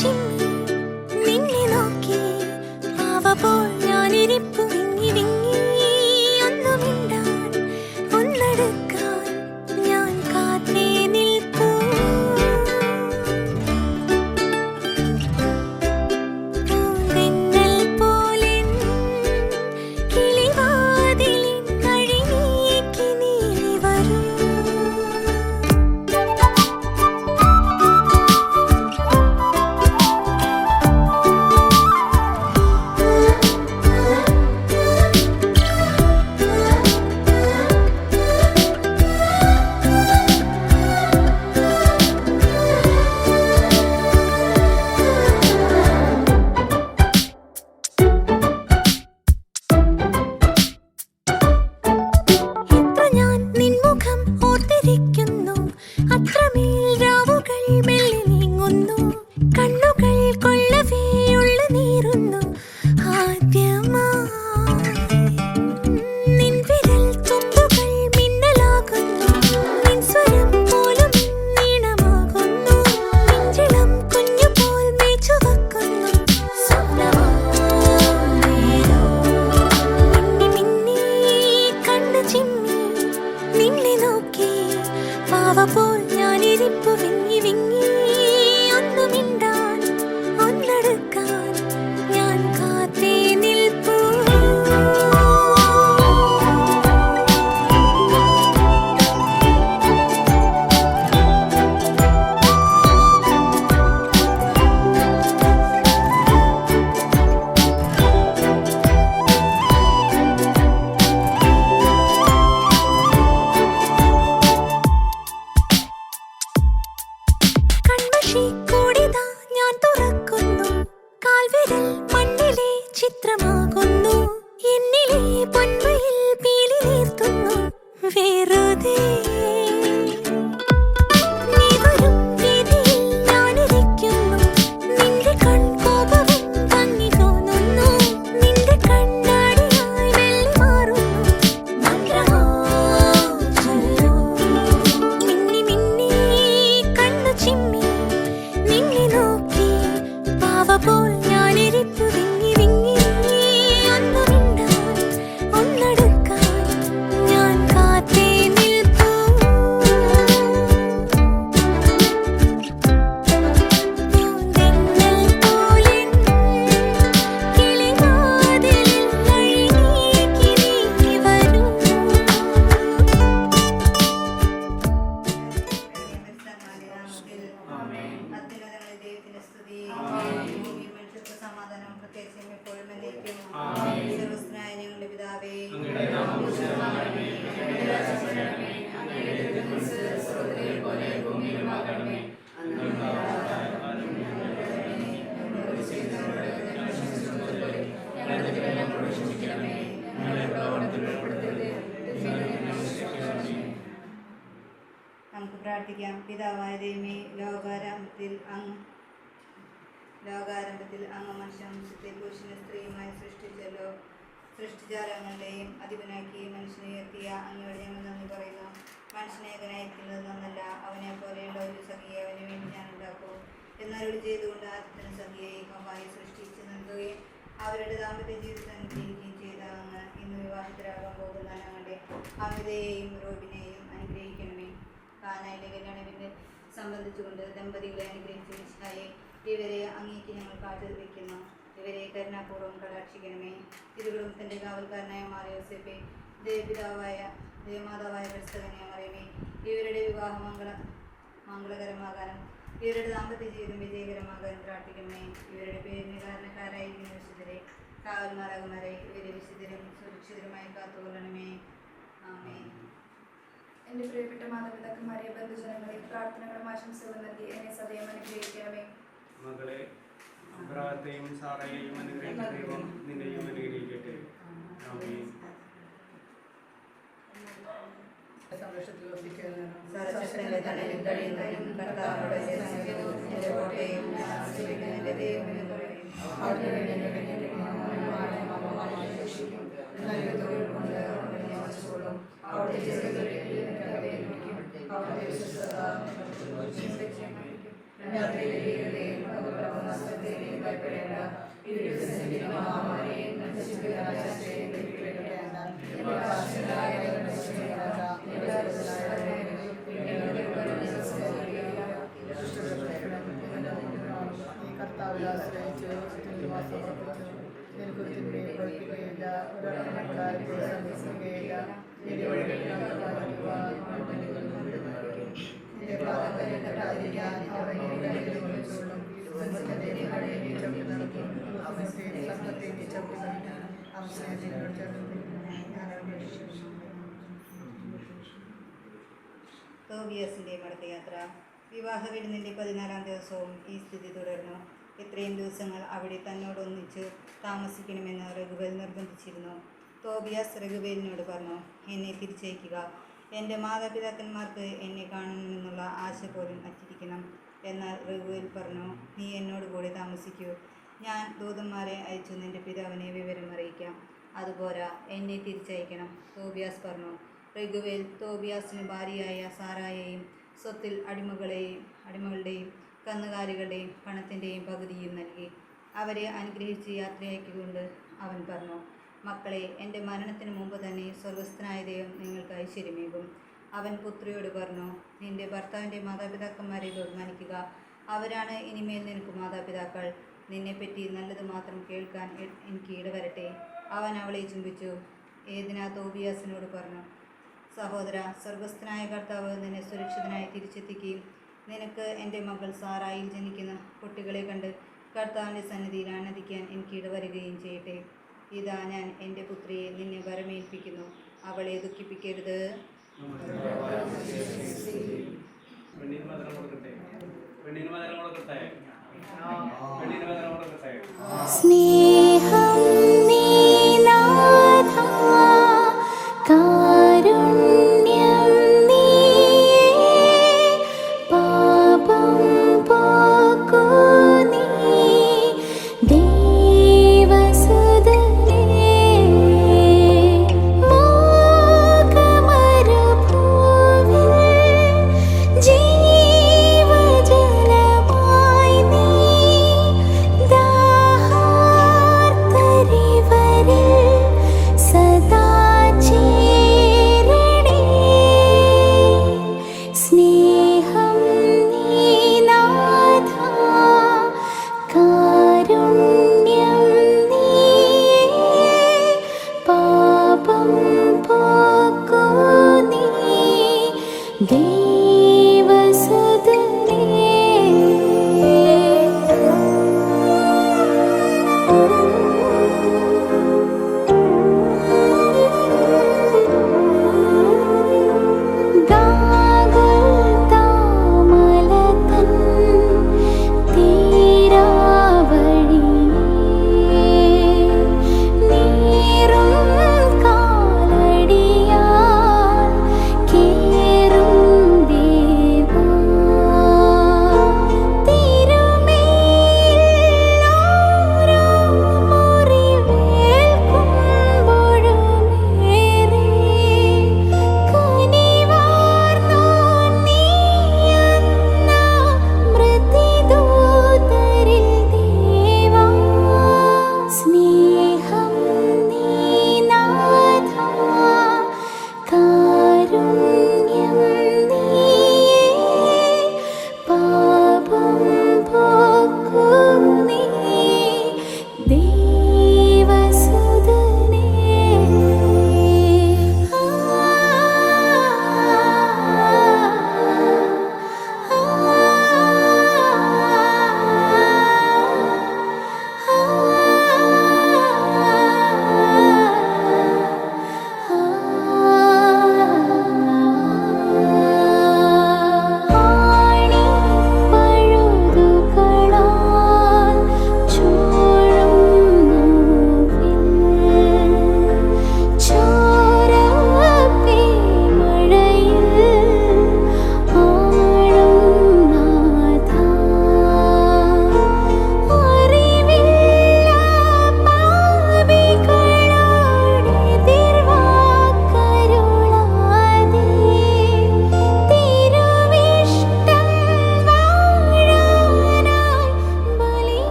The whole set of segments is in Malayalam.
ചിമ്മി നിന്നെ നോക്കി പാവ പോൽ ഞാനിരിപ്പു വിങ്ങി വിങ്ങി ഒന്നു മിണ്ടാൻ ഒന്നടുക്കാൻ ഞാൻ കാത്തേ നിൽപ്പൂ പൂന്തെന്നൽ പോലെ കിളിവാതിലിൻ വഴി നീക്കി നീ വരൂ എത്ര ഞാൻ നിൻമുഖം ഓർത്തിരിക്കുന്നു അത്രമേൽ രാവുകൾ മെല്ലെ നീങ്ങുന്നു കണ്ണുകൾ കൊള്ളവേ ഉള്ളു നീറുന്നു ആദ്യമായി നിൻ വിരൽ തുമ്പുകൾ മിന്നലാകുന്നു നിൻ സ്വരം പോലും നീണമാകുന്നു നെഞ്ചിളം കുഞ്ഞുപോൽ മേച്ചു വെക്കുന്നു സ്വപ്നമായേതോ മിന്നി മിന്നി കണ്ണു ചിമ്മി നിന്നെ നോക്കി പാവ പോൽ ഞാനിരിപ്പു വിങ്ങി വിങ്ങി ഒന്നു മിണ്ടാൻ ഒന്നടുക്കാൻ ഞാൻ കാത്തേ നിൽപ്പൂ കൺമഷി കൂടിതാ ഞാൻ തുറക്കുന്നു കാൽവിരൽ മണ്ണിലെ ചിത്രമാകുന്നു എന്നിലെ പൊന്മയിൽ പീലി നീർത്തുന്നു വെറുതെ നീ വരും വീതിയിൽ ഞാനിരിക്കുന്നു നിന്റെ കൺകോപവും ഭംഗി തോന്നുന്നു നിന്റെ കണ്ണാടിയായി വെള്ളി മാറുന്നു മന്ത്രമോ ചൊല്ലൂ മിന്നി മിന്നി കണ്ണു ചിമ്മി നിന്നെ നോക്കി പാവ പോൽ ഞാനിരിപ്പു വിങ്ങി വിങ്ങി ഒന്നു മിണ്ടാൻ ഒന്നടുക്കാൻ ഞാൻ കാത്തേ നിൽപ്പൂ പൂന്തെന്നൽ പോലെ കിളിവാതിലിൻ വഴി നീക്കി നീ വരൂ സമാധാനം പ്രത്യേകിച്ചും എപ്പോഴും എന്നേക്കും സർവ്വസ്നായ ഞങ്ങളുടെ പിതാവേ നമുക്ക് പ്രാർത്ഥിക്കാം. പിതാവായ ദൈവമേ, ലോകാരംഭത്തിൽ അങ്ങ് മനുഷ്യവംശത്തെ പുരുഷനെ സ്ത്രീയുമായി സൃഷ്ടിച്ചല്ലോ. സൃഷ്ടിജാലങ്ങളുടെയും അധിപനാക്കി മനുഷ്യനെ ഉയർത്തിയ അങ്ങയോട് ഞങ്ങൾ നന്ദി പറയുന്നു. മനുഷ്യനേകനായിരിക്കുന്നത് നന്നല്ല, അവനെ പോലെയുള്ള ഒരു സഖിയെ അവന് വേണ്ടി ഞാൻ ഉണ്ടാക്കും എന്നരുളി ചെയ്തുകൊണ്ട് ആദ്യത്തിന് സഖിയെ ഹവ്വായി സൃഷ്ടിച്ചു നൽകുകയും അവരുടെ ദാമ്പത്യ ജീവിതം അനുഗ്രഹിക്കുകയും ചെയ്ത അങ്ങ് ഇന്ന് വിവാഹിതരാകാൻ പോകുന്ന ഞങ്ങളുടെ അമിതയെയും റോബിനെയും അനുഗ്രഹിക്കണമേ. കാനായിലെ കല്യാണവിനെ സംബന്ധിച്ചുകൊണ്ട് ദമ്പതികളെ അനുഗ്രഹിച്ച മിശിഹായെ, ഇവരെ അങ്ങേക്ക് ഞങ്ങൾ കാത്തുവെക്കുന്നു. ഇവരെ കരുണാപൂർവ്വം കടാക്ഷിക്കണമേ. തിരുകളും തൻ്റെ കാവൽക്കാരനായ മാർ യോസേപ്പെ, ദേവമാതാവായ പരിസ്ഥകനെ മറിയമേ, ഇവരുടെ വിവാഹം മംഗളകരമാകാനും ഇവരുടെ ദാമ്പത്യ ജീവിതം വിജയകരമാകാനും പ്രാർത്ഥിക്കണമേ. ഇവരുടെ പേരിന് കാരണക്കാരായിരിക്കുന്ന വിശുദ്ധരെ, കാവൽമാരാകുമാരെ ഇവരെ വിശുദ്ധരും സുരക്ഷിതരുമായി കാത്തുകൊള്ളണമേ. ആമേൻ. എൻ്റെ പ്രിയപ്പെട്ട മാതാപിതാക്കന്മാരെ, ബന്ധുജനങ്ങളെ, പ്രാർത്ഥനകളും ആശംസകളും നൽകി എന്നെ സദയം അനുഗ്രഹിക്കണമേ. മകളെ, അബ്രാഹത്തെയും സാറയെയും അനുഗ്രഹിച്ച ദൈവം നിന്നെയും അനുഗ്രഹിക്കട്ടെ. ആമേൻ. സന്തോഷത്തിൽ ഒപ്പിക്കുന്നതിനും സർവശക്തന്റെ തണലിൽ കഴിയുന്നതിനും കർത്താവിനോട് ചേർന്നതിനും എൻ്റെ കോട്ടയും ഞാൻ ആശ്രയിക്കുന്നതിൻ്റെ ദൈവമെന്ന് പറയും. അവിടുന്ന് വേണ്ടി എന്നെ രക്ഷിക്കും. നല്ല തൊഴിൽ കൊണ്ട് അവനെ വസിച്ചോളും. അവിടുത്തെ ചെറിയ തൊഴിൽ എനിക്ക് അപേക്ഷിക്കും. അവിടുത്തെ വിശ്വസ്തത രാത്രിയിലെ നഷ്ടത്തെയും ഭയപ്പെടേണ്ട. ഇരുസന്നിധിയിലെ മഹാമാരിയെയും നശിപ്പിക്കുന്ന ശക്തിയെയും ഭയപ്പെടേണ്ട. എന്റെ കാശിനായ കർത്താവിൽ ആശ്രയിച്ച് നിനക്ക് തിന്മയെ പ്രവർത്തിക്കുകയില്ല. ഒരർത്ഥനക്കാരത്തെ സമീപിക്കുകയില്ല. നിന്റെ വഴികളിൽ നിന്റെ പാദങ്ങളിൽ തട്ടാതിരിക്കാൻ അവൻ നിന്റെ കയ്യിൽ വിളിച്ചോളും. സർപ്പത്തെ ചവിട്ടി കളിക്കാൻ അവസരത്തിനോട് ചേർന്ന് തോബിയാസിൻ്റെ മടക്കയാത്ര. വിവാഹ വിരുന്നിൻ്റെ 14-ാം ദിവസവും ഈ സ്ഥിതി തുടർന്നു. ഇത്രയും ദിവസങ്ങൾ അവിടെ തന്നോടൊന്നിച്ച് താമസിക്കണമെന്ന് റഘുവേൽ നിർബന്ധിച്ചിരുന്നു. തോബിയാസ് റഘുവേലിനോട് പറഞ്ഞു, എന്നെ തിരിച്ചയക്കുക. എൻ്റെ മാതാപിതാക്കന്മാർക്ക് എന്നെ കാണണമെന്നുള്ള ആശ പോലും അറ്റിരിക്കണം. എന്നാൽ റഘുവേൽ പറഞ്ഞു, നീ എന്നോട് കൂടെ താമസിക്കൂ. ഞാൻ ദൂതന്മാരെ അയച്ചു നിൻ്റെ പിതാവിനെ വിവരം അറിയിക്കാം. അതുപോരാ, എന്നെ തിരിച്ചയക്കണം. തോബിയാസ് പറഞ്ഞു. റഘുവേൽ തോബിയാസിന് ഭാര്യയായ സാറായെയും സ്വത്തിൽ അടിമകളുടെയും കന്നുകാലികളുടെയും പണത്തിൻ്റെയും പകുതിയും നൽകി. അവരെ അനുഗ്രഹിച്ച് യാത്രയാക്കിക്കൊണ്ട് അവൻ പറഞ്ഞു, മക്കളെ, എൻ്റെ മരണത്തിന് മുമ്പ് തന്നെ സ്വർഗസ്ഥനായ ദൈവം നിങ്ങൾക്ക് ഐശ്വര്യമേകും. അവൻ പുത്രിയോട് പറഞ്ഞു, നിന്റെ ഭർത്താവിൻ്റെ മാതാപിതാക്കന്മാരെ ബഹുമാനിക്കുക. അവരാണ് ഇനിമേൽ നിനക്ക് മാതാപിതാക്കൾ. നിന്നെപ്പറ്റി നല്ലത് മാത്രം കേൾക്കാൻ എനിക്ക് ഇടവരട്ടെ. അവൻ അവളെ ചുംബിച്ചു. ഏതിനാ തോബിയാസിനോട് പറഞ്ഞു, സഹോദര, സ്വർഗസ്ഥനായ കർത്താവ് നിന്നെ സുരക്ഷിതനായി തിരിച്ചെത്തിക്കുകയും നിനക്ക് എൻ്റെ മകൾ സാറായിൽ ജനിക്കുന്ന കുട്ടികളെ കണ്ട് കർത്താവിൻ്റെ സന്നിധിയിൽ ആനന്ദിക്കാൻ എനിക്ക് ഇടവരുകയും ചെയ്യട്ടെ. ഇതാ ഞാൻ എൻ്റെ പുത്രിയെ നിന്നെ വരമേൽപ്പിക്കുന്നു. അവളെ ദുഃഖിപ്പിക്കരുത്. സ്നേഹം നീ നാഥ, കാരുണ്യം നീ, പാപം പോക്കൂ നീ, ദേവസുതനേ. മോഹമരുഭൂവിൽ ജീവജലമായി നീ, ദാഹാർത്തനായി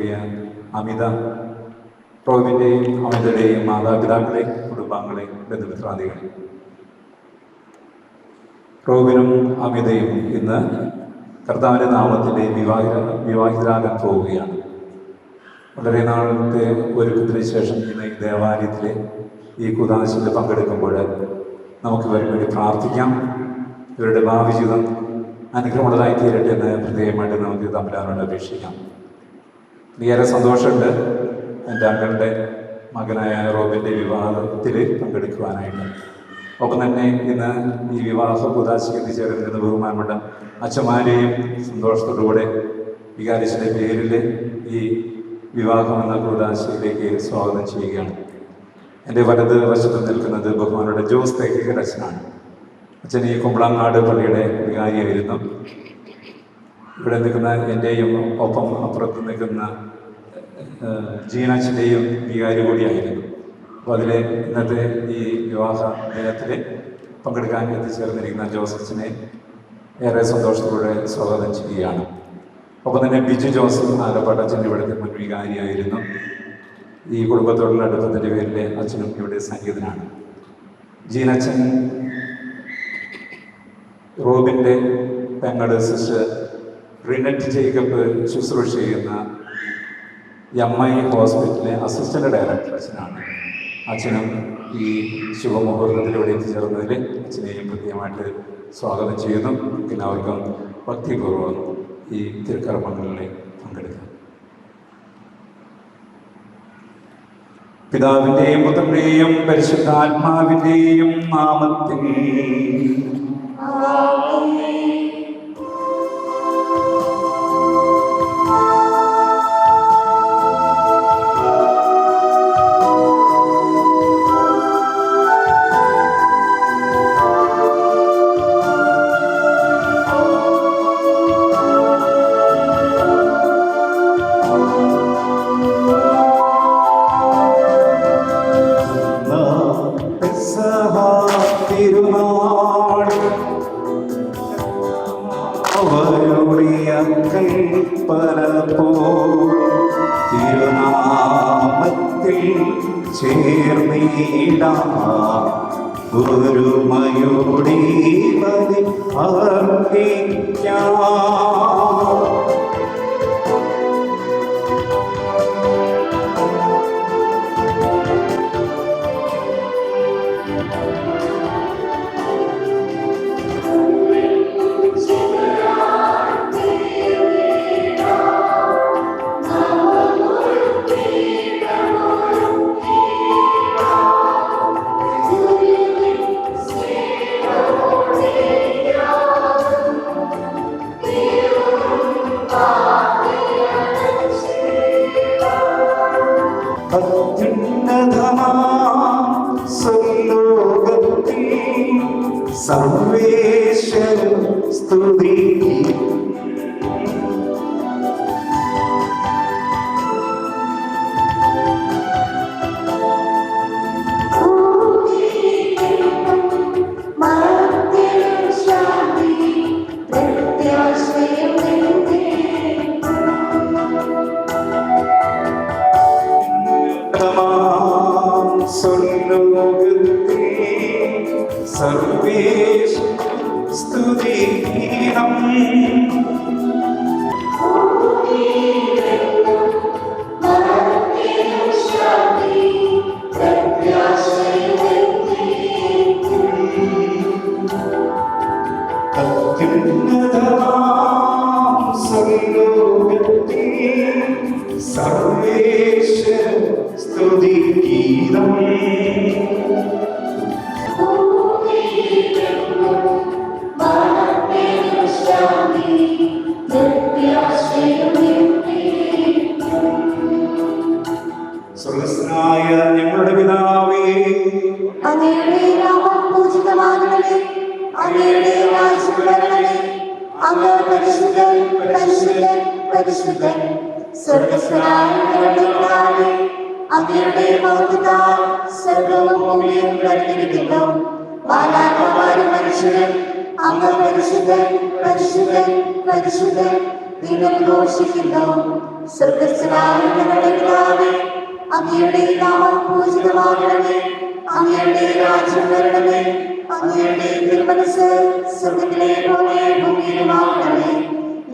പ്രിയ അമിത, റോബിൻ്റെയും അമിതയുടെയും മാതാപിതാക്കളെ, കുടുംബാംഗങ്ങളെ, ബന്ധുമിത്രാദികളെ. റോബിനും അമിതയും ഇന്ന് കർത്താവിൻ്റെ നാമത്തിൻ്റെ വിവാഹിതരാകാൻ പോവുകയാണ്. വളരെ നാളത്തെ ഒരുക്കത്തിന് ശേഷം ഇന്ന് ഈ ദേവാലയത്തിലെ ഈ കൂദാശയിൽ പങ്കെടുക്കുമ്പോൾ നമുക്ക് ഇവർക്ക് വേണ്ടി പ്രാർത്ഥിക്കാം. ഇവരുടെ ഭാവി ജീവിതം അനുഗ്രഹമുള്ളതായി തീരട്ടെ എന്ന് പ്രത്യേകമായിട്ട് നമുക്ക് തമ്പുരാനോട് അപേക്ഷിക്കാം. എനിക്കേറെ സന്തോഷമുണ്ട് എൻ്റെ അങ്കിളുടെ മകനായ റോബിൻ്റെ വിവാഹത്തിൽ പങ്കെടുക്കുവാനായിട്ട്. ഒപ്പം തന്നെ ഇന്ന് ഈ വിവാഹ കൂദാശയ്ക്ക് എത്തിച്ചേർന്നിരുന്ന ബഹുമാനപ്പെട്ട അച്ഛന്മാരെയും സന്തോഷത്തോടുകൂടെ വികാരിച്ചിൻ്റെ പേരിൽ ഈ വിവാഹം എന്ന കൂദാശയിലേക്ക് സ്വാഗതം ചെയ്യുകയാണ്. എൻ്റെ വലത് വശത്ത് നിൽക്കുന്നത് ബഹുമാനപ്പെട്ട ജോസ് തേക്കിക്കൽ അച്ഛനാണ്. അച്ഛൻ ഈ കുമ്പളങ്ങാട് പള്ളിയുടെ വികാരിയായിരുന്നു. ഇവിടെ നിൽക്കുന്ന എൻ്റെയും ഒപ്പം അപ്പുറത്ത് നിൽക്കുന്ന ജീനച്ഛൻ്റെയും വികാരി കൂടിയായിരുന്നു. അപ്പോൾ അതിലെ ഇന്നത്തെ ഈ വിവാഹ ദിനത്തിൽ പങ്കെടുക്കാൻ എത്തിച്ചേർന്നിരിക്കുന്ന ജോസഫിനെ ഏറെ സന്തോഷത്തോടെ സ്വാഗതം ചെയ്യുകയാണ്. ഒപ്പം തന്നെ ബിജു ജോസഫ് ആലപ്പാട്ടച്ഛൻ്റെ ഇവിടുത്തെ മുൻ വികാരിയായിരുന്നു. ഈ കുടുംബത്തോടുള്ള അടുപ്പത്തിൻ്റെ പേരിൽ അച്ഛനും ഇവിടെ സംഗീതനാണ്. ജീനച്ഛൻ റോബിൻ്റെ പെങ്ങളുടെ സിസ്റ്റർ റിനറ്റ് ജേക്കബ് ശുശ്രൂഷ ചെയ്യുന്ന MI ഹോസ്പിറ്റലിലെ അസിസ്റ്റൻ്റ് ഡയറക്ടർ അച്ഛനാണ്. അച്ഛനും ഈ ശുഭമുഹൂർത്തത്തിലൂടെ എത്തിച്ചേർന്നതിൽ അച്ഛനെയും പ്രത്യേകമായിട്ട് സ്വാഗതം ചെയ്യുന്നു. എല്ലാവർക്കും ഭക്തിപൂർവ്വം ഈ തിരുക്കർമ്മങ്ങളിൽ പങ്കെടുക്കാം. പിതാവിൻ്റെയും പുത്രൻ്റെയും പരിശുദ്ധാത്മാവിൻ്റെയും നാമത്തിൽ തിരുനാമത്തിൽ ചേർന്നിടാ ഒരുമയോടെ ബലി അർപ്പിക്കാം. സർവേശ്വരൻ സ്തുതി സർവേശ സ്തുതി ഗീതം സർവേശ സ്തുതി ഗീതം സ്വർഗ്ഗസ്ഥനായ ഞങ്ങളുടെ പിതാവേ, അങ്ങയുടെ നാമം പൂജിതമാകണമേ. അങ്ങയുടെ രാജ്യം വരണമേ. അങ്ങ് പരിശുദ്ധൻ, പരിശുദ്ധൻ, പരിശുദ്ധൻ. സ്വർഗ്ഗസ്ഥനായ ഞങ്ങളുടെ പിതാവേ, അങ്ങയുടെ മഹത്വത്താൽ സ്വർഗ്ഗവും ഭൂമിയും നിറഞ്ഞിരിക്കുന്നു. മാലാഖമാരും മനുഷ്യരും അങ്ങ് പരിശുദ്ധൻ, പരിശുദ്ധൻ, പരിശുദ്ധൻ എന്ന് ഘോഷിക്കുന്നു. സ്വർഗ്ഗസ്ഥനായ ഞങ്ങളുടെ പിതാവേ, അങ്ങയുടെ നാമം പൂജിതമാകണമേ. അങ്ങയുടെ രാജ്യം വരണമേ. അങ്ങയുടെ തിരുമനസ്സ് സ്വർഗ്ഗത്തിലെ പോലെ ഭൂമിയിലുമാകണമേ.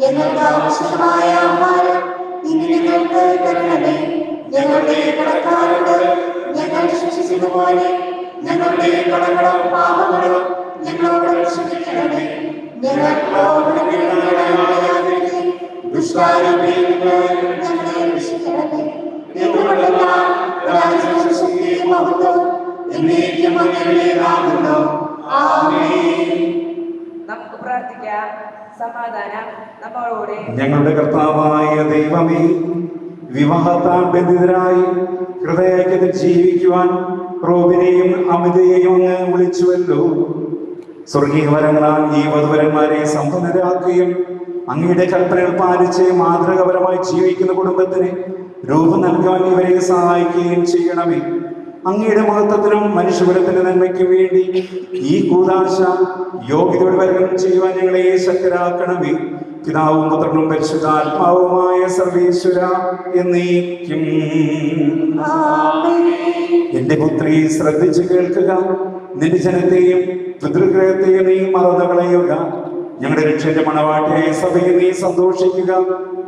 ഞങ്ങൾക്ക് ആവശ്യമായ ആഹാരം ഇന്ന് ഞങ്ങൾക്ക് തരണമേ. ഞങ്ങളുടെ കടക്കാരോട് ഞങ്ങൾ ശിക്ഷിച്ചതുപോലെ ഞങ്ങളുടെ കടങ്ങളും പാപങ്ങളും ഞങ്ങളോട് ക്ഷമിക്കണമേ. ഞങ്ങൾ ദുഷ്ടാരൂപിയിൽ നിന്ന് ഞങ്ങളെ രക്ഷിക്കണമേ. എന്തുകൊണ്ടെന്നാൽ രാജ്യവും ശക്തിയും മഹത്വവും എന്നേക്കും അങ്ങയുടേതാകുന്നു. ആമേൻ. നമുക്ക് പ്രാർത്ഥിക്കാം. സമാധാനം നമ്മളോടെ. ഞങ്ങളുടെ കർത്താവായ ദൈവമേ, വിവാഹത്താൽ ബന്ധിതരായി ഹൃദയത്തിൽ ജീവിക്കുവാൻ റോബിനെയും അമിതയെയും അങ്ങ് വിളിച്ചുവല്ലോ. സ്വർഗീയ വരങ്ങളാൽ ഈ വധുവരന്മാരെ സമ്പന്നരാക്കുകയും അങ്ങയുടെ കൽപ്പനകൾ പാലിച്ച് മാതൃകപരമായി ജീവിക്കുന്ന കുടുംബത്തിന് രൂപം നൽകാൻ ഇവരെ സഹായിക്കുകയും ചെയ്യണമേ. അങ്ങയുടെ മഹത്വത്തിനും മനുഷ്യകുലത്തിന്റെ നന്മയ്ക്കും വേണ്ടി ഈ കൂദാശ യോഗ്യതയോടെ വരണം ചെയ്യുവാൻ ഞങ്ങളെ ശക്തരാക്കണമേ. പിതാവും പുത്രനും പരിശുദ്ധാത്മാവുമായ സർവേശ്വര എന്നേക്കും. എന്റെ പുത്രി, ശ്രദ്ധിച്ചു കേൾക്കുക. നിന്റെ ജനത്തെയും പിതൃഗ്രഹത്തെയും നീ മറന്നു കളയുക. ഞങ്ങളുടെ രക്ഷന്റെ മണവാട്ടിയായ സഭയെ നീ സന്തോഷിക്കുക.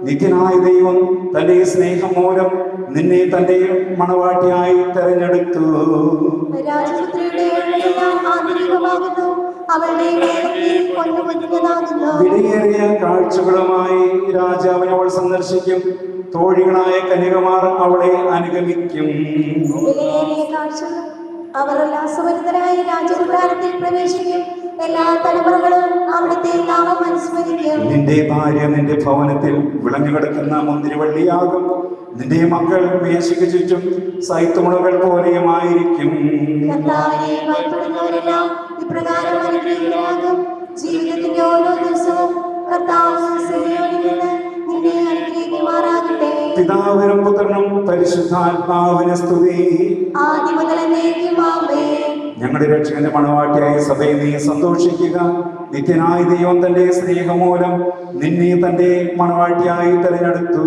നിത്യനായ ദൈവം തന്റെ സ്നേഹം മൂലം നിന്നെ തന്റെ മണവാട്ടിയായി തെരഞ്ഞെടുത്തു. വിലയേറിയ കാഴ്ചകളുമായി രാജാവിനവൾ സന്ദർശിക്കും. തോഴികളായ കന്യകമാർ അവളെ അനുഗമിക്കും. അവർ ഉല്ലാസഭരിതരായി രാജകൊട്ടാരത്തിൽ പ്രവേശിക്കും. എല്ലാ തലമുറകളും അവിടുത്തെ നാമം അനുസ്മരിക്കും. നിന്റെ ഭാര്യ നിന്റെ ഭവനത്തിൽ വിളഞ്ഞു കിടക്കുന്ന മുന്തിരിവള്ളിയാകും. നിന്റെ മക്കൾ മേശയ്ക്ക് ചുറ്റും സൈത്തുമുളകൾ പോലെയുമായിരിക്കും. കർത്താവിനെ ഭയപ്പെടുന്നവരെല്ലാം ഇപ്രകാരം അനുഗ്രഹീതരാകും. ജീവിതത്തിന്റെ ഓരോ ദിവസവും കർത്താവ് സിയോനിൽ നിന്ന് നിന്നെ അനുഗ്രഹിക്കുമാറാകട്ടെ. പിതാവിനും പുത്രനും പരിശുദ്ധാത്മാവിന് സ്തുതി. ആദ്യം മുതൽ എന്നേക്കും ആമേൻ. ഞങ്ങളുടെ രക്ഷകന്റെ മണവാട്ടിയായ സഭയെ നീ സന്തോഷിക്കുക. നിത്യനായ ദൈവം തന്റെ സ്നേഹമൂലം നിന്നെ തന്റെ മണവാട്ടിയായി തെരഞ്ഞെടുത്തു.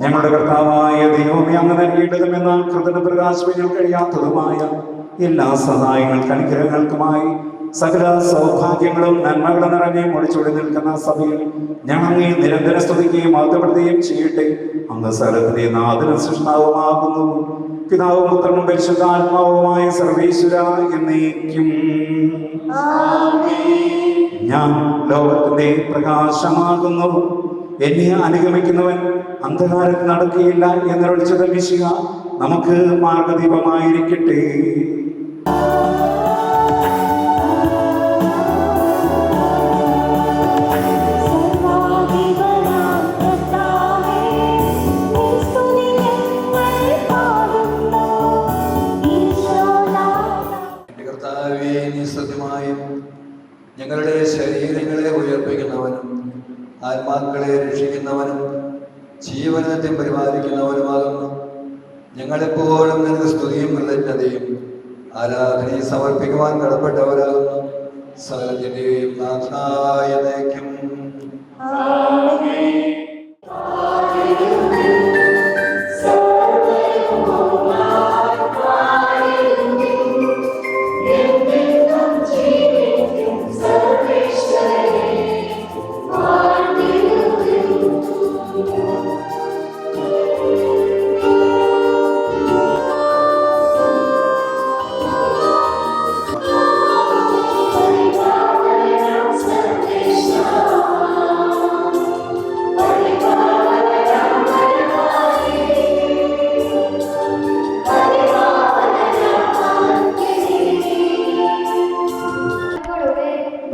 ഞങ്ങളുടെ കർത്താവായ ദൈവമേ, അങ്ങ് നൽകേണ്ടതും എന്നാൽ കൃതജ്ഞ പ്രകാശിപ്പിക്കാൻ കഴിയാത്തതുമായ എല്ലാ സഹായങ്ങൾക്കും അനുഗ്രഹങ്ങൾക്കുമായി സകല സൗഭാഗ്യങ്ങളും നന്മകളും നിറഞ്ഞ് മുടിച്ചൂടി നിൽക്കുന്ന സഭയിൽ ഞങ്ങൾ നിരന്തര സ്തുതിക്കുകയും മഹത്വപ്പെടുത്തുകയും ചെയ്യട്ടെ. അങ്ങ് സ്ഥലത്തിന്റെ നാഥനും സൃഷ്ടാവുമാകുന്നു. പിതാവും പുത്രനും പരിശുദ്ധാത്മാവുമായ സർവേശ്വര എന്നേക്കും. ഞാൻ ലോകത്തിന്റെ പ്രകാശമാകുന്നു. എന്നെ അനുഗമിക്കുന്നവൻ അന്ധകാരത്തിൽ നടക്കുകയില്ല എന്നൊഴിച്ചത് മിശിഹ നമുക്ക് മാർഗദീപമായിരിക്കട്ടെ. ഞങ്ങളുടെ ശരീരങ്ങളെ ഉയർപ്പിക്കുന്നവനും ആത്മാക്കളെ രക്ഷിക്കുന്നവനും ജീവനത്തെ പരിപാലിക്കുന്നവനുമാകുന്നു. ഞങ്ങളെപ്പോഴും നിനക്ക് സ്തുതിയും കൃതജ്ഞതയും ആരാധനയും സമർപ്പിക്കുവാൻ കടപ്പെട്ടവരാകുന്നു. സകലത്തിന്റെയും നാഥനായ നയിക്കും.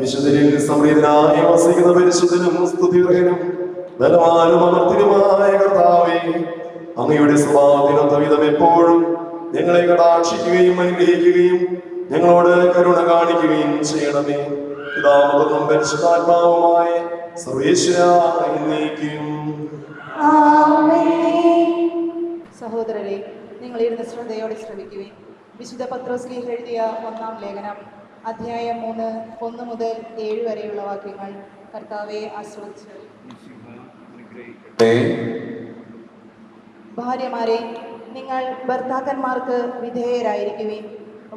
വിശുദ്ധരിൽ സമൃദ്ധനായി വസിക്കുന്ന പരിശുദ്ധനും സ്തുതിയും ബലവാനും അമർത്തിനുമായ കർത്താവേ, അങ്ങയുടെ സ്വഭാവത്തിനൊത്തവിധം എപ്പോഴും ഞങ്ങളെ കടാക്ഷിക്കുകയും അനുഗ്രഹിക്കുകയും ഞങ്ങളോട് കരുണ കാണിക്കുകയും ചെയ്യണമേ. പിതാവും പരിശുദ്ധാത്മാവുമായ സർവേശ്വരായ എന്നേക്കും. സഹോദരരെ, നിങ്ങൾ ഇരുന്ന് ശ്രദ്ധയോടെ ശ്രവിക്കുകയും വിശുദ്ധ പത്രോസ്ലീഹ എഴുതിയ 1-ാം ലേഖനം അധ്യായം 3 1 മുതൽ 7 വരെയുള്ള വാക്യങ്ങൾ കർത്താവെ ആശ്രയിച്ചു. ഭാര്യമാരെ, നിങ്ങൾ ഭർത്താക്കന്മാർക്ക് വിധേയരായിരിക്കുവിൻ.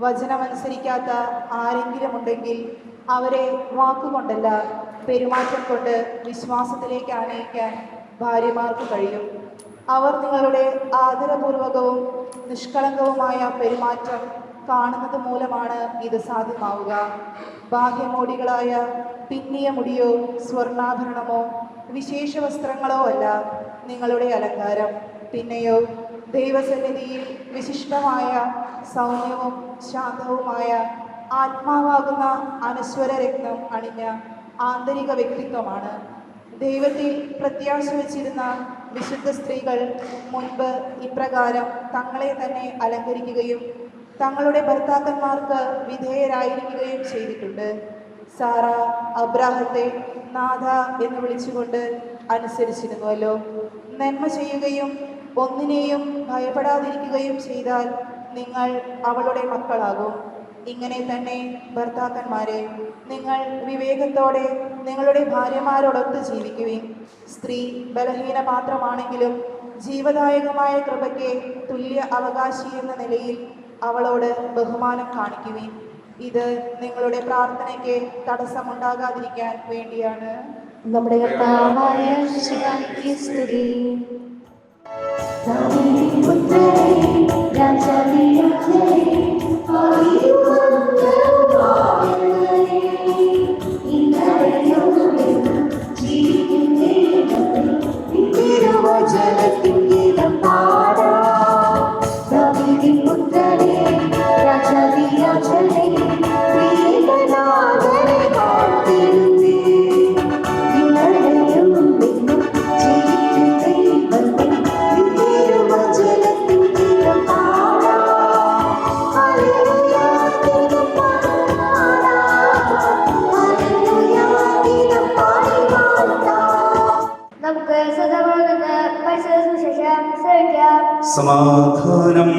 വചനമനുസരിക്കാത്ത ആരെങ്കിലും ഉണ്ടെങ്കിൽ അവരെ വാക്കുകൊണ്ടല്ല പെരുമാറ്റം കൊണ്ട് വിശ്വാസത്തിലേക്ക് ആനയിക്കാൻ ഭാര്യമാർക്ക് കഴിയും. അവർ നിങ്ങളുടെ ആദരപൂർവകവും നിഷ്കളങ്കവുമായ പെരുമാറ്റം കാണുന്നത് മൂലമാണ് ഇത് സാധ്യമാവുക. ബാഹ്യമോടികളായ പിന്നിയ മുടിയോ സ്വർണ്ണാഭരണമോ വിശേഷ വസ്ത്രങ്ങളോ അല്ല നിങ്ങളുടെ അലങ്കാരം. പിന്നെയോ ദൈവസന്നിധിയിൽ വിശിഷ്ടമായ സൗമ്യവും ശാന്തവുമായ ആത്മാവാകുന്ന അനശ്വര രത്നം അണിഞ്ഞ ആന്തരിക വ്യക്തിത്വമാണ്. ദൈവത്തിൽ പ്രത്യാശ വച്ചിരുന്ന വിശുദ്ധ സ്ത്രീകൾ മുൻപ് ഇപ്രകാരം തങ്ങളെ തന്നെ അലങ്കരിക്കുകയും തങ്ങളുടെ ഭർത്താക്കന്മാർക്ക് വിധേയരായിരിക്കുകയും ചെയ്തിട്ടുണ്ട്. സാറ അബ്രാഹത്തെ നാഥ എന്ന് വിളിച്ചുകൊണ്ട് അനുസരിച്ചിരുന്നുവല്ലോ. നന്മ ചെയ്യുകയും ഒന്നിനെയും ഭയപ്പെടാതിരിക്കുകയും ചെയ്താൽ നിങ്ങൾ അവളുടെ മക്കളാകും. ഇങ്ങനെ തന്നെ ഭർത്താക്കന്മാരെ, നിങ്ങൾ വിവേകത്തോടെ നിങ്ങളുടെ ഭാര്യമാരോടൊത്ത് ജീവിക്കുവിൻ. സ്ത്രീ ബലഹീന പാത്രമാണെങ്കിലും ജീവദായകമായ കൃപയ്ക്ക് തുല്യ അവകാശി എന്ന നിലയിൽ അവളോട് ബഹുമാനം കാണിക്കുവിൻ. ഇത് നിങ്ങളുടെ പ്രാർത്ഥനയ്ക്ക് തടസ്സമുണ്ടാകാതിരിക്കാൻ വേണ്ടിയാണ്. നമ്മുടെ കർത്താവായ യേശുവിന്റെ സ്തുതി. സമാധാനം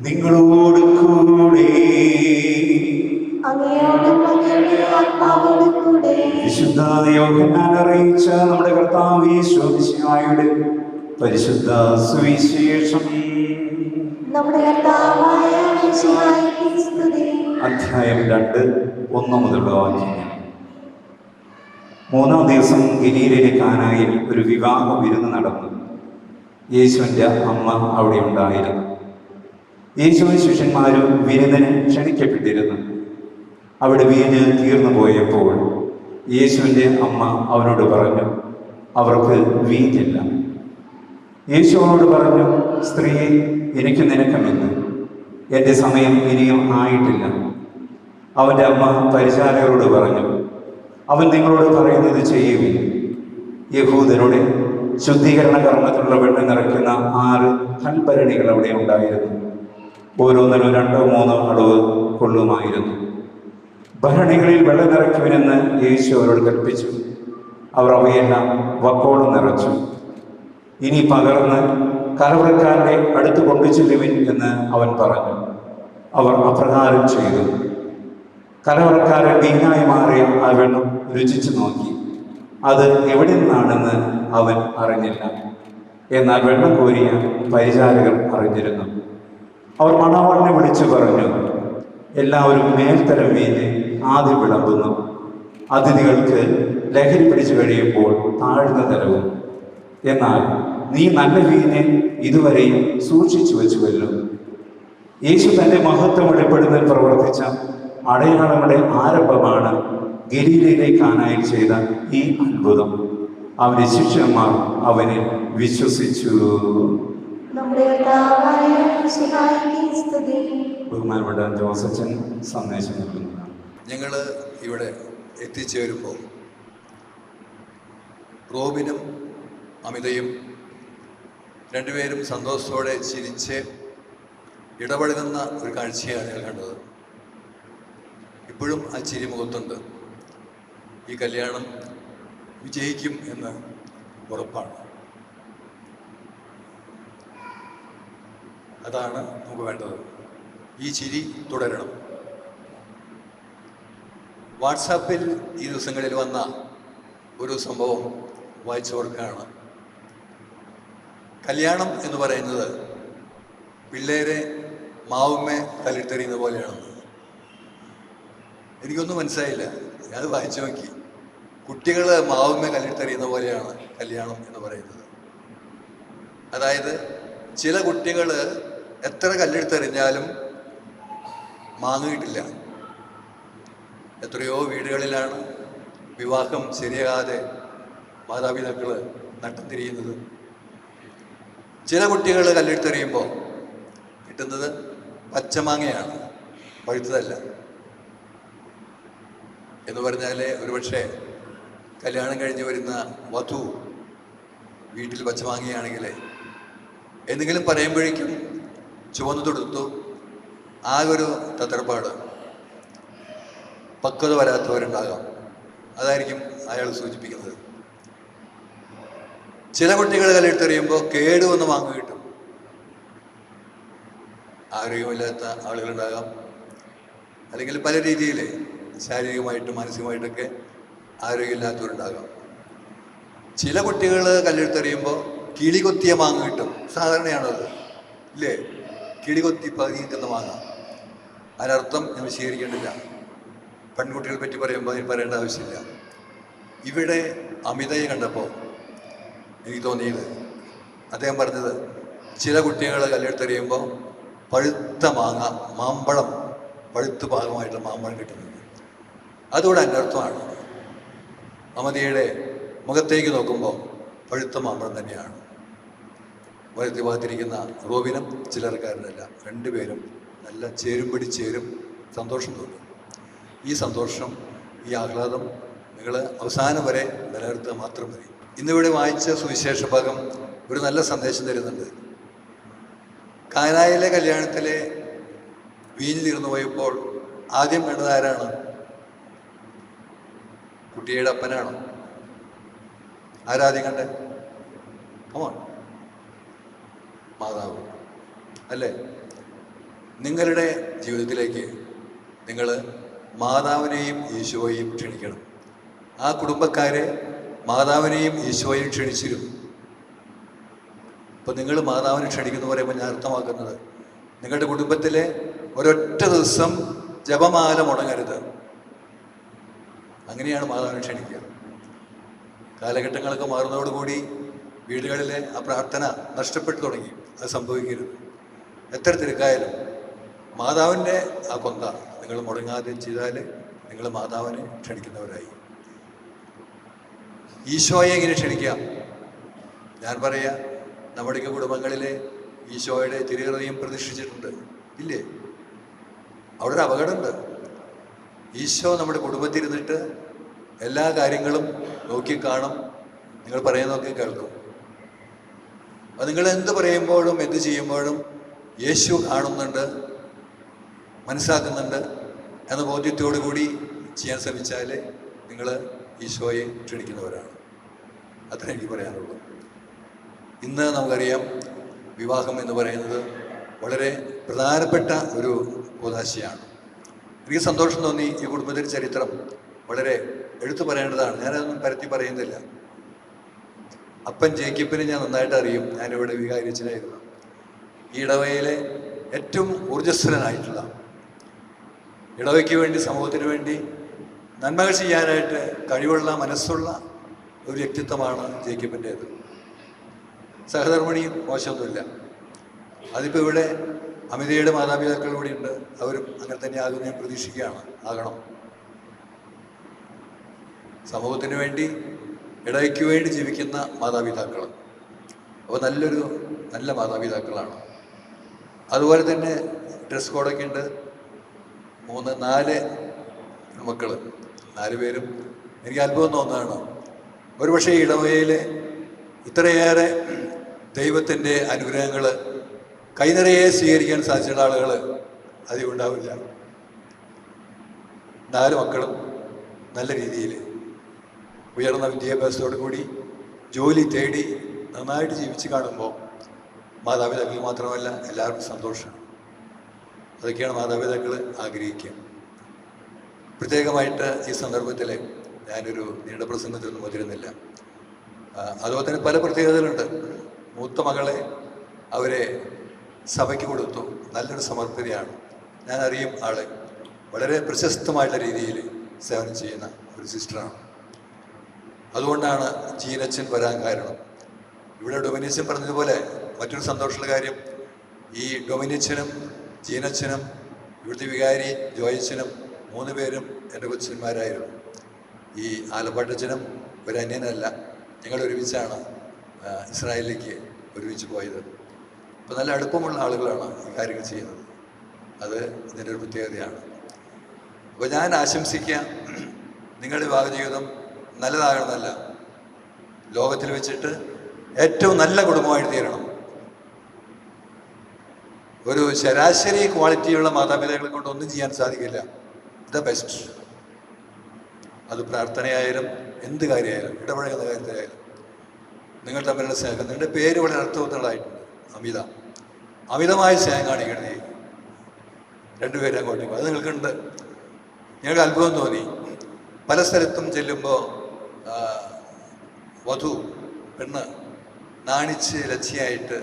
നിങ്ങളോട് കൂടെ. വിശുദ്ധ യോഹന്നാൻ അറിയിച്ച നമ്മുടെ കർത്താവ് യേശു മിശിഹായുടെ പരിശുദ്ധ സുവിശേഷം. അധ്യായം 2, 1 മുതലുള്ള വാക്യങ്ങൾ. 3-ാം ദിവസം ഗലീലയിലെ കാനായിൽ ഒരു വിവാഹ വിരുന്ന് നടന്നു. യേശുവിൻ്റെ അമ്മ അവിടെ ഉണ്ടായിരുന്നു. യേശുവിൻ ശിഷ്യന്മാരും വിരുന്നിന് ക്ഷണിക്കപ്പെട്ടിരുന്നു. അവിടെ വീഞ്ഞ് തീർന്നു പോയപ്പോൾ യേശുവിൻ്റെ അമ്മ അവനോട് പറഞ്ഞു, അവർക്ക് വീഞ്ഞില്ല. യേശു അവനോട് പറഞ്ഞു, സ്ത്രീയെ, എനിക്ക് നിനക്കുമെന്ന്, എൻ്റെ സമയം ഇനിയും ആയിട്ടില്ല. അവൻ്റെ അമ്മ പരിചാരകരോട് പറഞ്ഞു, അവൻ നിങ്ങളോട് പറയുന്നത് ചെയ്യുവിൻ. യഹൂദരുടെ ശുദ്ധീകരണ കർമ്മത്തിലുള്ള വെള്ളം നിറയ്ക്കുന്ന 6 കൽഭരണികൾ അവിടെ ഉണ്ടായിരുന്നു. ഓരോന്നിനും 2-3 അളവ് കൊള്ളുമായിരുന്നു. ഭരണികളിൽ വെള്ളം നിറയ്ക്കുവിനെന്ന് യേശു അവരോട് കൽപ്പിച്ചു. അവർ അവയെല്ലാം വക്കോളം നിറച്ചു. ഇനി പകർന്ന് കലവറക്കാരൻ്റെ അടുത്ത് കൊണ്ടു ചെല്ലുവിൻ എന്ന് അവൻ പറഞ്ഞു. അവർ അപ്രകാരം ചെയ്തു. കലവറക്കാരൻ വീഞ്ഞായി മാറിയ ആ വെള്ളം രുചിച്ചു നോക്കി. അത് എവിടെ നിന്നാണെന്ന് അവൻ അറിഞ്ഞില്ല. എന്നാൽ വെള്ളം കോരിയ പരിചാരകർ അറിഞ്ഞിരുന്നു. അവർ മണവാളിനെ വിളിച്ചു പറഞ്ഞു, എല്ലാവരും മേൽത്തരം വീഞ്ഞ് ആദ്യം വിളമ്പുന്നു. അതിഥികൾക്ക് ലഹരി പിടിച്ചു കഴിയുമ്പോൾ താഴ്ന്ന തരവും. എന്നാൽ നീ നല്ല വീഞ്ഞ് ഇതുവരെയും സൂക്ഷിച്ചു വെച്ചുവല്ലോ. യേശു തൻ്റെ മഹത്വം വെളിപ്പെടുന്നതിൽ പ്രവർത്തിച്ച അടയാളങ്ങളുടെ ആരംഭമാണ് ഗലീലയിലെ കാനായിൽ ചെയ്ത ഈ അത്ഭുതം. അവന്റെ ശിഷ്യന്മാർ അവനിൽ വിശ്വസിച്ചു. ബഹുമാനപ്പെട്ട ജോസച്ചൻ സന്ദേശം നൽകുന്നതാണ്. ഞങ്ങൾ ഇവിടെ എത്തിച്ചേരുമ്പോൾ റോബിനും അമിതയും രണ്ടുപേരും സന്തോഷത്തോടെ ചിരിച്ച് ഇടപഴകുന്ന ഒരു കാഴ്ചയാണ് ഞാൻ കണ്ടത്. ഇപ്പോഴും ആ ചിരി മുഖത്തുണ്ട്. ഈ കല്യാണം വിജയിക്കും എന്ന് ഉറപ്പാണ്. അതാണ് നമുക്ക് വേണ്ടത്. ഈ ചിരി തുടരണം. വാട്സാപ്പിൽ ഈ ദിവസങ്ങളിൽ വന്ന ഒരു സംഭവം വായിച്ചവർക്കാണ് കല്യാണം എന്ന് പറയുന്നത് പിള്ളേരെ മാവുമ്മേ കല്ലിട്ടെറിയുന്ന പോലെയാണെന്ന്. എനിക്കൊന്നും മനസ്സിലായില്ല. ഞാനത് വായിച്ചു നോക്കി. കുട്ടികൾ മാവുമ്മേ കല്ലിട്ടെറിയുന്ന പോലെയാണ് കല്യാണം എന്ന് പറയുന്നത്. അതായത് ചില കുട്ടികൾ എത്ര കല്ലെടുത്തെറിഞ്ഞാലും മാങ്ങിയിട്ടില്ല. എത്രയോ വീടുകളിലാണ് വിവാഹം ശരിയാകാതെ മാതാപിതാക്കൾ നട്ടം തിരിയുന്നത്. ചില കുട്ടികൾ കല്ലെടുത്തെറിയുമ്പോൾ കിട്ടുന്നത് പച്ചമാങ്ങയാണ്, പഴുത്തതല്ല. എന്ന് പറഞ്ഞാൽ ഒരുപക്ഷെ കല്യാണം കഴിഞ്ഞ് വരുന്ന വധു വീട്ടിൽ പച്ചമാങ്ങയാണെങ്കിൽ എന്തെങ്കിലും പറയുമ്പോഴേക്കും ചുവന്നു തൊടുത്തു ആകെ ഒരു തത്രപ്പാട്, പക്വത വരാത്തവരുണ്ടാകാം. അതായിരിക്കും അയാൾ സൂചിപ്പിക്കുന്നത്. ചില കുട്ടികൾ കല്ലെടുത്തെറിയുമ്പോൾ കേടുവന്ന് മാങ്ങ കിട്ടും. ആരോഗ്യമില്ലാത്ത ആളുകളുണ്ടാകാം, അല്ലെങ്കിൽ പല രീതിയിൽ ശാരീരികമായിട്ടും മാനസികമായിട്ടൊക്കെ ആരോഗ്യമില്ലാത്തവരുണ്ടാകാം. ചില കുട്ടികൾ കല്ലെടുത്തെറിയുമ്പോൾ കിളി കൊത്തിയ മാങ്ങ കിട്ടും. സാധാരണയാണത്, ഇല്ലേ? കിളി കൊത്തി പകുതി കിട്ടുന്ന മാങ്ങ. അതിനർത്ഥം ഞാൻ വിശദീകരിക്കേണ്ടില്ല. പെൺകുട്ടികളെ പറ്റി പറയുമ്പോൾ അതിന് പറയേണ്ട ആവശ്യമില്ല. ഇവിടെ അമിതയെ കണ്ടപ്പോൾ എനിക്ക് തോന്നിയത്, അദ്ദേഹം പറഞ്ഞത് ചില കുട്ടികൾ കല്ലെടുത്തെറിയുമ്പോൾ പഴുത്ത മാങ്ങ, മാമ്പഴം, പഴുത്ത ഭാഗമായിട്ടുള്ള മാമ്പഴം കിട്ടുന്നത്. അതുകൂടെ അനർത്ഥമാണ്. അമിതയുടെ മുഖത്തേക്ക് നോക്കുമ്പോൾ പഴുത്ത മാമ്പഴം തന്നെയാണ്. വലത്തി ഭാഗത്തിരിക്കുന്ന റോബിനും ചിലർക്കാരനല്ല, രണ്ടുപേരും നല്ല ചേരുംപടി ചേരും. സന്തോഷം തോന്നും. ഈ സന്തോഷം, ഈ ആഹ്ലാദം നിങ്ങൾ അവസാനം വരെ നിലനിർത്തുക മാത്രം മതി. ഇന്നിവിടെ വായിച്ച സുവിശേഷ ഭാഗം ഒരു നല്ല സന്ദേശം തരുന്നുണ്ട്. കാനായിലെ കല്യാണത്തിലെ വീഞ്ഞിലിരുന്നു പോയപ്പോൾ ആദ്യം കണ്ടത് ആരാണ്? കുട്ടിയുടെ അപ്പനാണോ? ആരാദ്യം കണ്ടേ? കമോൺ, മാതാവ് അല്ലേ? നിങ്ങളുടെ ജീവിതത്തിലേക്ക് നിങ്ങൾ മാതാവിനെയും ഈശോയെയും ക്ഷണിക്കണം. ആ കുടുംബക്കാരെ മാതാവിനെയും ഈശോയെയും ക്ഷണിച്ചിരുന്നു. അപ്പോൾ നിങ്ങൾ മാതാവിനെ ക്ഷണിക്കുന്നു പറയുമ്പോൾ ഞാൻ അർത്ഥമാക്കുന്നത്, നിങ്ങളുടെ കുടുംബത്തിലെ ഒരൊറ്റ ദിവസം ജപമാല മുടങ്ങരുത്. അങ്ങനെയാണ് മാതാവിനെ ക്ഷണിക്കുക. കാലഘട്ടങ്ങളൊക്കെ മാറുന്നതോടുകൂടി വീടുകളിലെ ആ പ്രാർത്ഥന നഷ്ടപ്പെട്ടു തുടങ്ങി. അത് സംഭവിക്കരുത്. എത്ര തിരക്കായാലും മാതാവിൻ്റെ ആ കൊന്ത നിങ്ങൾ മുടങ്ങാതെ ചെയ്താൽ നിങ്ങൾ മാതാവിനെ ക്ഷണിക്കുന്നവരായി. ഈശോയെ എങ്ങനെ ക്ഷണിക്കാം? ഞാൻ പറയാ, നമ്മുടെയൊക്കെ കുടുംബങ്ങളിലെ ഈശോയുടെ തിരുഹൃദയം പ്രതിഷ്ഠിച്ചിട്ടുണ്ട്, ഇല്ലേ? അവിടെ ഒരു അപകടമുണ്ട്. ഈശോ നമ്മുടെ കുടുംബത്തിരുന്നിട്ട് എല്ലാ കാര്യങ്ങളും നോക്കിക്കാണും. നിങ്ങൾ പറയുന്നതൊക്കെ കേൾക്കും. അത് നിങ്ങൾ എന്ത് പറയുമ്പോഴും എന്ത് ചെയ്യുമ്പോഴും യേശു കാണുന്നുണ്ട്, മനസ്സിലാക്കുന്നുണ്ട് എന്ന ബോധ്യത്തോടു കൂടി ചെയ്യാൻ ശ്രമിച്ചാൽ നിങ്ങൾ ഈശോയെ ക്ഷണിക്കുന്നവരാണ്. അത്ര എനിക്ക് പറയാനുള്ളൂ. ഇന്ന് നമുക്കറിയാം, വിവാഹം എന്ന് പറയുന്നത് വളരെ പ്രധാനപ്പെട്ട ഒരു കൂദാശയാണ്. എനിക്ക് സന്തോഷം തോന്നി. ഈ കുടുംബത്തിൻ്റെ ചരിത്രം വളരെ എടുത്തു പറയേണ്ടതാണ്. ഞാനതൊന്നും പരത്തി പറയുന്നില്ല. അപ്പൻ ജേക്കബിനെ ഞാൻ നന്നായിട്ട് അറിയും. ഞാനിവിടെ വികാരിച്ചനായിരുന്നു. ഈ ഇടവയിലെ ഏറ്റവും ഊർജ്ജസ്വലനായിട്ടുള്ള, ഇടവയ്ക്ക് വേണ്ടി, സമൂഹത്തിന് വേണ്ടി നന്മകൾ ചെയ്യാനായിട്ട് കഴിവുള്ള, മനസ്സുള്ള ഒരു വ്യക്തിത്വമാണ് ജേക്കബിൻ്റേത്. സഹധർമ്മിണിയും മോശമൊന്നുമില്ല. അതിപ്പോൾ ഇവിടെ അമിതയുടെ മാതാപിതാക്കൾ കൂടിയുണ്ട്. അവരും അങ്ങനെ തന്നെ ആകുന്ന ഞാൻ പ്രതീക്ഷിക്കുകയാണ്. ആകണം. സമൂഹത്തിന് വേണ്ടി, ഇടയ്ക്ക് വേണ്ടി ജീവിക്കുന്ന മാതാപിതാക്കൾ. അപ്പോൾ നല്ല മാതാപിതാക്കളാണ്. അതുപോലെ തന്നെ ഡ്രസ് കോഡൊക്കെ ഉണ്ട്. 4 മക്കൾ, 4 പേരും എനിക്ക് അത്ഭുതം തോന്നുന്നതാണ്. ഒരുപക്ഷെ ഇടവകയിൽ ഇത്രയേറെ ദൈവത്തിൻ്റെ അനുഗ്രഹങ്ങൾ കൈനിറയെ സ്വീകരിക്കാൻ സാധിച്ചിട്ടുള്ള ആളുകൾ അധികം ഉണ്ടാവില്ല. 4 മക്കളും നല്ല രീതിയിൽ ഉയർന്ന വിദ്യാഭ്യാസത്തോടു കൂടി ജോലി തേടി നന്നായിട്ട് ജീവിച്ച് കാണുമ്പോൾ മാതാപിതാക്കൾ മാത്രമല്ല എല്ലാവർക്കും സന്തോഷമാണ്. അതൊക്കെയാണ് മാതാപിതാക്കൾ ആഗ്രഹിക്കുക. പ്രത്യേകമായിട്ട് ഈ സന്ദർഭത്തിൽ ഞാനൊരു നീണ്ട പ്രസംഗത്തിലൊന്നും മുതിരുന്നില്ല. അതുപോലെ തന്നെ പല പ്രത്യേകതകളുണ്ട്. മൂത്ത മകളെ അവരെ സഭയ്ക്ക് കൊടുത്തു. നല്ലൊരു സമർപ്പിതയാണ്. ഞാൻ അറിയും ആളെ. വളരെ പ്രശസ്തമായിട്ടുള്ള രീതിയിൽ സേവനം ചെയ്യുന്ന ഒരു സിസ്റ്ററാണ്. അതുകൊണ്ടാണ് ജീനച്ചൻ വരാൻ കാരണം. ഇവിടെ ഡൊമിനിച്ചൻ പറഞ്ഞതുപോലെ മറ്റൊരു സന്തോഷമുള്ള കാര്യം, ഈ ഡൊമിനിച്ചനും ജീനച്ചനും ഇവിടുത്തെ വികാരി ജോയച്ചനും 3 പേരും എൻ്റെ കൊച്ചന്മാരായിരുന്നു. ഈ ആലപ്പാട്ടച്ചനും ഒരു അന്യനല്ല. ഞങ്ങൾ ഒരുമിച്ചാണ് ഇസ്രായേലിലേക്ക് ഒരുമിച്ച് പോയത്. അപ്പോൾ നല്ല അടുപ്പമുള്ള ആളുകളാണ് ഈ കാര്യങ്ങൾ ചെയ്യുന്നത്. അത് ഇതിൻ്റെ ഒരു പ്രത്യേകതയാണ്. അപ്പോൾ ഞാൻ ആശംസിക്കുക, നിങ്ങളുടെ വിവാഹ ജീവിതം നല്ലതാകണമെന്നല്ല, ലോകത്തിൽ വെച്ചിട്ട് ഏറ്റവും നല്ല കുടുംബമായിട്ട് തീരണം. ഒരു ശരാശരി ക്വാളിറ്റിയുള്ള മാതാപിതാക്കളെ കൊണ്ട് ഒന്നും ചെയ്യാൻ സാധിക്കില്ല. The best. അത് പ്രാർത്ഥനയായാലും എന്ത് കാര്യമായാലും ഇടപഴകുന്ന കാര്യത്തിലായാലും നിങ്ങൾ തമ്മിലുള്ള സ്നേഹം. നിങ്ങളുടെ പേര് വളരെ അർത്ഥവത്തുള്ളതായിട്ടുണ്ട്. അമിതമായ സ്നേഹം കാണിക്കണേ 2 പേരും അങ്ങോട്ടും. അത് നിങ്ങൾക്കുണ്ട്. ഞങ്ങൾക്ക് അത്ഭുതം തോന്നി. പല സ്ഥലത്തും ചെല്ലുമ്പോൾ വധു പെണ്ണ് നാണിച്ച് ലജ്ജയായിട്ട്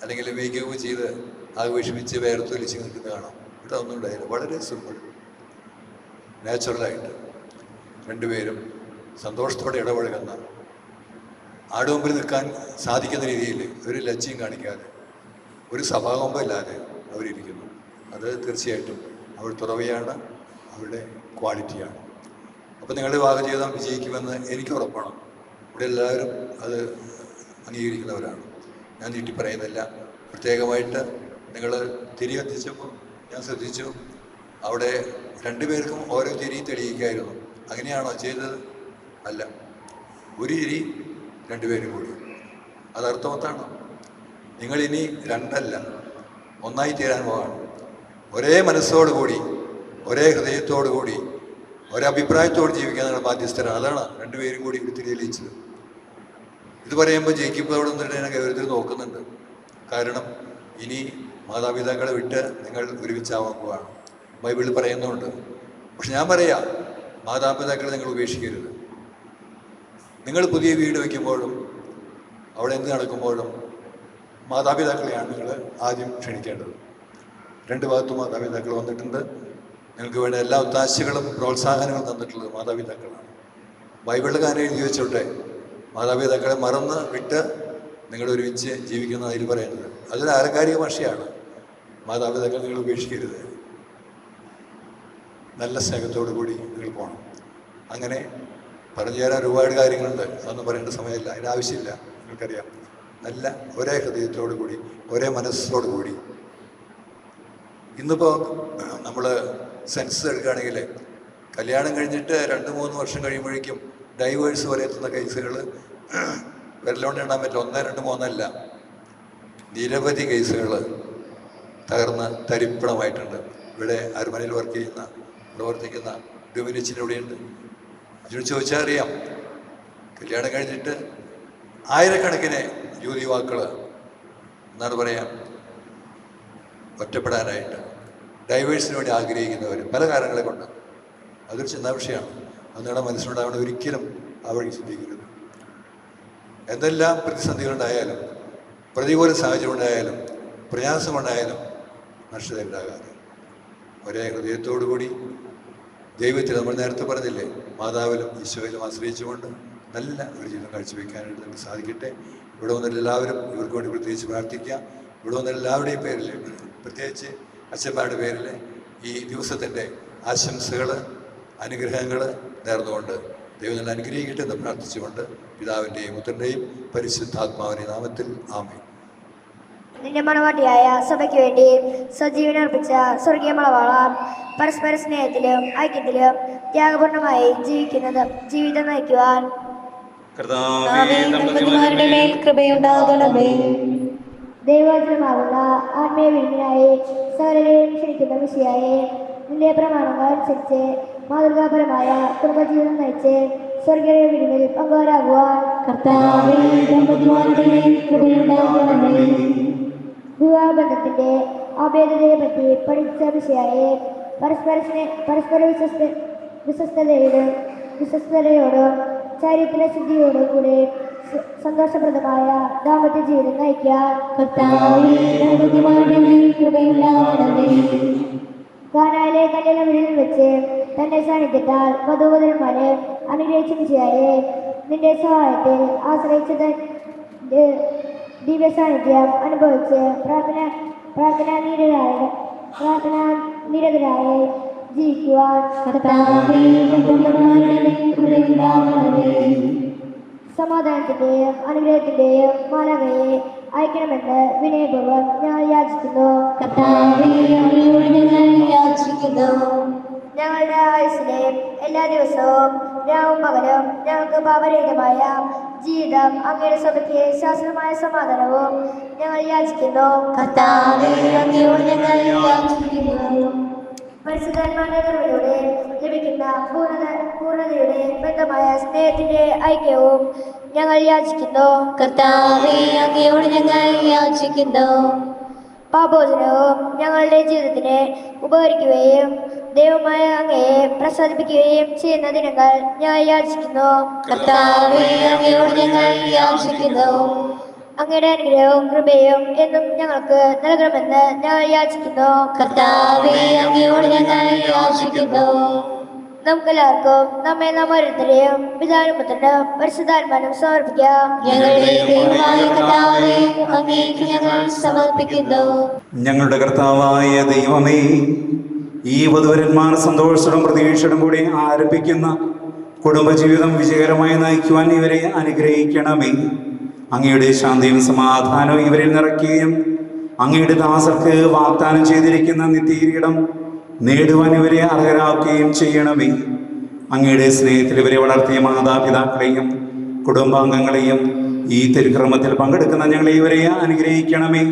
അല്ലെങ്കിൽ മേക്കപ്പ് ചെയ്ത് ആഘോഷിപ്പിച്ച് വേർത്തൊലിച്ച് നിൽക്കുന്നത് കാണാം. ഇവിടെ ഒന്നും ഉണ്ടായില്ല. വളരെ സിമ്പിൾ, നാച്ചുറലായിട്ട് 2 പേരും സന്തോഷത്തോടെ ഇടപഴകുന്ന, ആടുമുമ്പിൽ നിൽക്കാൻ സാധിക്കുന്ന രീതിയിൽ ഒരു ലജ്ജയും കാണിക്കാതെ, ഒരു സഭാകമ്പമില്ലാതെ അവരിയ്ക്കുന്നു. അത് തീർച്ചയായിട്ടും അവൾ തുറവിയാണ്, അവരുടെ ക്വാളിറ്റിയാണ്. അപ്പോൾ നിങ്ങളുടെ വിവാഹ ജീവിതം വിജയിക്കുമെന്ന് എനിക്ക് ഉറപ്പാണ്. ഇവിടെ എല്ലാവരും അത് അംഗീകരിക്കുന്നവരാണ്. ഞാൻ നീട്ടി പറയുന്നില്ല. പ്രത്യേകമായിട്ട് നിങ്ങൾ തിരി കത്തിച്ചപ്പോൾ ഞാൻ ശ്രദ്ധിച്ചു, അവിടെ 2 പേർക്കും ഓരോ തിരി തെളിയിക്കായിരുന്നു. അങ്ങനെയാണോ ചെയ്തത്? അല്ല, ഒരു തിരി 2 പേരും കൂടി. അത് അർത്ഥവത്താണ്. നിങ്ങളിനി 2 അല്ല, 1 തീരാൻ പോവാണ്. ഒരേ മനസ്സോടുകൂടി, ഒരേ ഹൃദയത്തോടുകൂടി, ഒരേ അഭിപ്രായത്തോട് ജീവിക്കാൻ നിങ്ങൾ ബാധ്യസ്ഥരാണ്. അതാണ് 2 പേരും കൂടി ഇവിടെ തെളിയിച്ചത്. ഇത് പറയുമ്പോൾ ജയിക്കുമ്പോൾ അവിടെ നിന്നിട്ട് ഞാൻ ഗൗരവത്തിൽ നോക്കുന്നുണ്ട്. കാരണം ഇനി മാതാപിതാക്കളെ വിട്ട് നിങ്ങൾ ഒരുമിച്ചാവാൻ പോവാണ്. ബൈബിളിൽ പറയുന്നുണ്ട്. പക്ഷെ ഞാൻ പറയാം, മാതാപിതാക്കളെ നിങ്ങൾ ഉപേക്ഷിക്കരുത്. നിങ്ങൾ പുതിയ വീട് വയ്ക്കുമ്പോഴും അവിടെ എന്ത് നടക്കുമ്പോഴും മാതാപിതാക്കളെയാണ് നിങ്ങൾ ആദ്യം ക്ഷണിക്കേണ്ടത്. 2 ഭാഗത്തും മാതാപിതാക്കൾ വന്നിട്ടുണ്ട്. നിങ്ങൾക്ക് വേണ്ട എല്ലാ ഒത്താശകളും പ്രോത്സാഹനങ്ങളും തന്നിട്ടുള്ളത് മാതാപിതാക്കളാണ്. ബൈബിളിൽ കാര്യം എഴുതി വെച്ചോട്ടെ, മാതാപിതാക്കളെ മറന്ന് വിട്ട് നിങ്ങൾ ഒരുമിച്ച് ജീവിക്കുന്ന അതിൽ പറയുന്നത്. അതൊരു ആലങ്കാരിക ഭാഷയാണ്. മാതാപിതാക്കൾ നിങ്ങൾ ഉപേക്ഷിക്കരുത്. നല്ല സ്നേഹത്തോടു കൂടി നിങ്ങൾ പോകണം. അങ്ങനെ പറഞ്ഞു തരാൻ ഒരുപാട് കാര്യങ്ങളുണ്ട്. അതൊന്നും പറയേണ്ട സമയമില്ല, അതിൻ്റെ ആവശ്യമില്ല. നിങ്ങൾക്കറിയാം, നല്ല ഒരേ ഹൃദയത്തോടു കൂടി, ഒരേ മനസ്സോടു കൂടി. ഇന്നിപ്പോൾ നമ്മൾ സെൻസസ് എടുക്കുകയാണെങ്കിൽ കല്യാണം കഴിഞ്ഞിട്ട് 2-3 വർഷം കഴിയുമ്പോഴേക്കും ഡൈവേഴ്സ് വരെ എത്തുന്ന കേസുകൾ വിരലുകൊണ്ട് എണ്ണാൻ പറ്റില്ല. 1, 2, 3 അല്ല, നിരവധി കേസുകൾ തകർന്ന് തരിപ്പണമായിട്ടുണ്ട്. ഇവിടെ അരമനയിൽ പ്രവർത്തിക്കുന്ന ഡൊമിനിച്ചിൻ്റെ ഇവിടെയുണ്ട്. അതിനോട് ചോദിച്ചാൽ അറിയാം, കല്യാണം കഴിഞ്ഞിട്ട് ആയിരക്കണക്കിന് യുവാക്കൾ എന്താണ് പറയാം ഒറ്റപ്പെടാനായിട്ട് ഡൈവേഴ്സിന് വേണ്ടി ആഗ്രഹിക്കുന്നവർ പല കാരണങ്ങളെ കൊണ്ട്. അതൊരു ചിന്താ വിഷയമാണ്. അത് നിങ്ങളുടെ മനസ്സിലുണ്ടാവണം. ഒരിക്കലും ആ വഴി ചിന്തിക്കരുത്. എന്തെല്ലാം പ്രതിസന്ധികളുണ്ടായാലും, പ്രതികൂല സാഹചര്യം ഉണ്ടായാലും, പ്രയാസമുണ്ടായാലും നഷ്ടതരുണ്ടാകാതെ ഒരേ ഹൃദയത്തോടു കൂടി ദൈവത്തിൽ, നമ്മൾ നേരത്തെ പറഞ്ഞില്ലേ, മാതാവിലും ഈശോയിലും ആശ്രയിച്ചുകൊണ്ട് നല്ല ഒരു ജീവിതം കാഴ്ചവെക്കാനായിട്ട് നമുക്ക് സാധിക്കട്ടെ. ഇവിടെ വന്നിട്ട് എല്ലാവരും ഇവർക്ക് വേണ്ടി പ്രത്യേകിച്ച് പ്രാർത്ഥിക്കാം. ഇവിടെ വന്ന എല്ലാവരുടെയും പേരിൽ, പ്രത്യേകിച്ച് അച്ഛന്മാരുടെ പേരിൽ ഈ ദിവസത്തിൻ്റെ ആശംസകൾ, അനുഗ്രഹങ്ങൾ നേർന്നുകൊണ്ട് ദൈവം തന്നെ അനുഗ്രഹിക്കട്ടെ എന്ന് പ്രാർത്ഥിച്ചുകൊണ്ട് പിതാവിൻ്റെയും പുത്രൻ്റെയും പരിശുദ്ധാത്മാവിൻ്റെ നാമത്തിൽ ആമേൻ. നിന്റെ മണവാട്ടിയായ സഭയ്ക്ക് വേണ്ടി സജീവനർപ്പിച്ച സ്വർഗീയ മണവാള, പരസ്പര സ്നേഹത്തിലും ഐക്യത്തിലും ത്യാഗപൂർണമായി ജീവിതം നയിക്കുവാൻ ദമ്പതിമാരുടെ മേൽ കൃപയുണ്ടാകണമേ. ദൈവവചനമാകുന്ന ആത്മീയ വിരുന്നിനായി സകലരെയും ക്ഷണിക്കുന്ന വിഷയായി നിന്റെ പ്രമാണങ്ങൾ അനുസരിച്ച് മാതൃകാപരമായ കുടുംബജീവിതം നയിച്ച് സ്വർഗീയ വിരുന്നിൽ പങ്കുവരാകുവാൻ ദമ്പതിമാരുടെ മേൽ കൃപയുണ്ടാകണമേ. വിവാഹബന്ധത്തിന്റെ അഭേദതയെ പറ്റി പഠിച്ച വിഷയായി പരസ്പര വിശ്വസ്തയോടും ചാരിത്ര ശുദ്ധിയോടും കൂടി സന്തോഷപ്രദമായ ദാമ്പത്യ ജീവിതം നയിക്കാൻ കർത്താവേ അനുഗ്രഹിക്കണമേ, കൃപയുണ്ടാകണമേ. കാനായിലെ കല്യാണ വീടിൽ വെച്ച് തന്റെ സാന്നിധ്യത്താൽ വധൂവരന്മാരെ അനുഗ്രഹിച്ച മിശിഹായെ, നിന്റെ സഹായത്തിൽ ആശ്രയിച്ച ദിവ്യ സാന്നിധ്യം അനുഭവിച്ച് പ്രാർത്ഥനാനിരതരായി ജീവിക്കുവാൻ കർത്താവേ അനുഗ്രഹിക്കണമേ, കൃപയുണ്ടാകണമേ. സമാധാനത്തിന്റെയും അനുഗ്രഹത്തിന്റെയും മാലാഖയെ അയക്കണമെന്ന് വിനയപൂർവ്വം ഞാൻ യാചിക്കുന്നു. കർത്താവേ അങ്ങയോട് ഞങ്ങൾ യാചിക്കുന്നു. ഞങ്ങളുടെ ആയുസ്സിലെ എല്ലാ ദിവസവും രാവും പകലും ഞങ്ങൾക്ക് പാപരഹിതമായ ജീവിതം അങ്ങയുടെ സഭയ്ക്ക് ശാശ്വതമായ സമാധാനവും ഞങ്ങൾ യാചിക്കുന്നു. കർത്താവേ അങ്ങയോട് ഞങ്ങൾ യാചിക്കുന്നു. പരിശുദ്ധാത്മാവിന്റെ നിറവിലൂടെ ലഭിക്കുന്ന പൂർണ്ണതയുടെ ബന്ധമായ സ്നേഹത്തിന്റെ ഐക്യവും ഞങ്ങൾ യാചിക്കുന്നു. കർത്താവേ അങ്ങയോട് ഞങ്ങൾ യാചിക്കുന്നു. പാപോചനവും ഞങ്ങളുടെ ജീവിതത്തിന് ഉപകരിക്കുകയും ദൈവമായ അങ്ങയെ പ്രസാദിപ്പിക്കുകയും ചെയ്യുന്ന ദിനങ്ങൾ ഞാൻ യാചിക്കുന്നു. കർത്താവേ അങ്ങയോട് ഞങ്ങൾ യാചിക്കുന്നു. അങ്ങയുടെ അനുഗ്രഹവും കൃപയും എന്നും ഞങ്ങൾക്ക് നൽകണമെന്ന് ഞങ്ങൾ യാചിക്കുന്നു. കർത്താവേ അങ്ങയോട് ഞങ്ങൾ യാചിക്കുന്നു. നമുക്കെല്ലാവർക്കും നമ്മെ നാം ഓരോരുത്തരെയും പിതാവിനും പുത്രനും പരിശുദ്ധാത്മാവിനും സമർപ്പിക്കാം. ഞങ്ങളുടെ ദൈവമായ കർത്താവേ അങ്ങേക്ക് ഞങ്ങൾ സമർപ്പിക്കുന്നു. ഞങ്ങളുടെ കർത്താവായ ദൈവമേ, ഈ വധൂവരന്മാർ സന്തോഷത്തോടും പ്രതീക്ഷയോടും കൂടി ആരംഭിക്കുന്ന കുടുംബജീവിതം വിജയകരമായി നയിക്കുവാൻ ഇവരെ അനുഗ്രഹിക്കണമേ. അങ്ങയുടെ ശാന്തിയും സമാധാനവും ഇവരിൽ നിറയ്ക്കുകയും അങ്ങയുടെ ദാസർക്ക് വാഗ്ദാനം ചെയ്തിരിക്കുന്ന നിത്യകിരീടം നേടുവാൻ ഇവരെ അർഹരാക്കുകയും ചെയ്യണമേ. അങ്ങയുടെ സ്നേഹത്തിൽ ഇവരെ വളർത്തിയ മാതാപിതാക്കളെയും കുടുംബാംഗങ്ങളെയും ഈ തിരുക്രമത്തിൽ പങ്കെടുക്കുന്ന ഞങ്ങളെ ഇവരെ അനുഗ്രഹിക്കണമേ.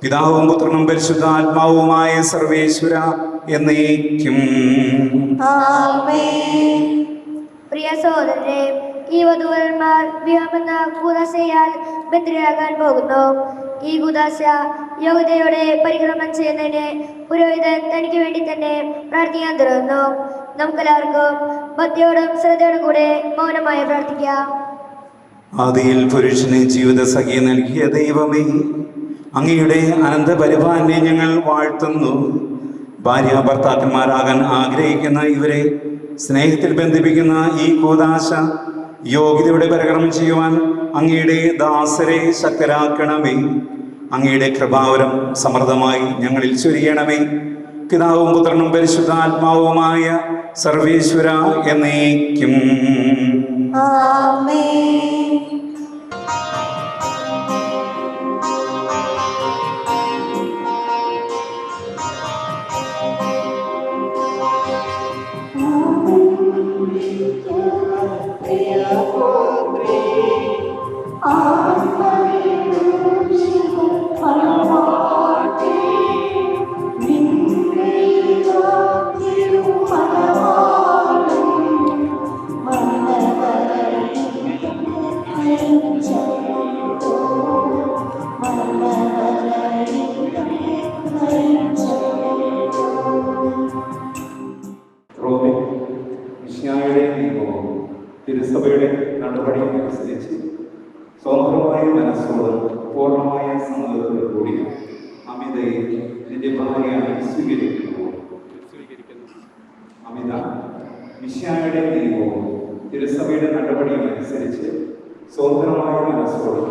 പിതാവും പുത്രനും പരിശുദ്ധാത്മാവുമായ സർവേശ്വര എന്നേക്കും. ആമേൻ. പ്രിയ സഹോദരരെ, ഈ വധൂവരന്മാർ വിവാഹമെന്ന കൂദാശയാൽ ബന്ധിതരാകാൻ പോകുന്നു. ഈ കൂദാശ യോഗ്യതയോടെ പരിക്രമം ചെയ്യുന്നതിന് പുരോഹിതൻ തനിക്ക് വേണ്ടി തന്നെ പ്രാർത്ഥിക്കാൻ തുടങ്ങുന്നു. നമുക്കെല്ലാവർക്കും ഭക്തിയോടും ശ്രദ്ധയോടും കൂടെ മൗനമായി പ്രാർത്ഥിക്കാം. ആദിയിൽ പുരുഷന് ജീവിത സഖി നൽകിയ ദൈവമേ, അങ്ങയുടെ അനന്ത പരിപാലനെ ഞങ്ങൾ വാഴ്ത്തുന്നു. ഭാര്യ ഭർത്താക്കന്മാരാകാൻ ആഗ്രഹിക്കുന്ന ഇവരെ സ്നേഹത്തിൽ ബന്ധിപ്പിക്കുന്ന ഈ കൂദാശ യോഗ്യതയുടെ പരിക്രമം ചെയ്യുവാൻ അങ്ങയുടെ ദാസരെ ശക്തരാക്കണമേ. അങ്ങയുടെ കൃപാവരം സമൃദ്ധമായി ഞങ്ങളിൽ ചൊരിയണമേ. പിതാവും പുത്രനും പരിശുദ്ധാത്മാവുമായ സർവേശ്വര എന്നേക്കും. ആമേൻ. തിരുസഭയുടെ നടപടി അനുസരിച്ച് സ്വതന്ത്രമായ മനസ്സോട് പൂർണ്ണമായ സമ്മതത്തോടു കൂടി അമിതയെ നിന്റെ ഭാര്യയായി സ്വീകരിക്കുന്നു. അമിത മിശിഹായുടെ നിയമവും തിരുസഭയുടെ നടപടിയും അനുസരിച്ച് സ്വതന്ത്രമായ മനസ്സോട്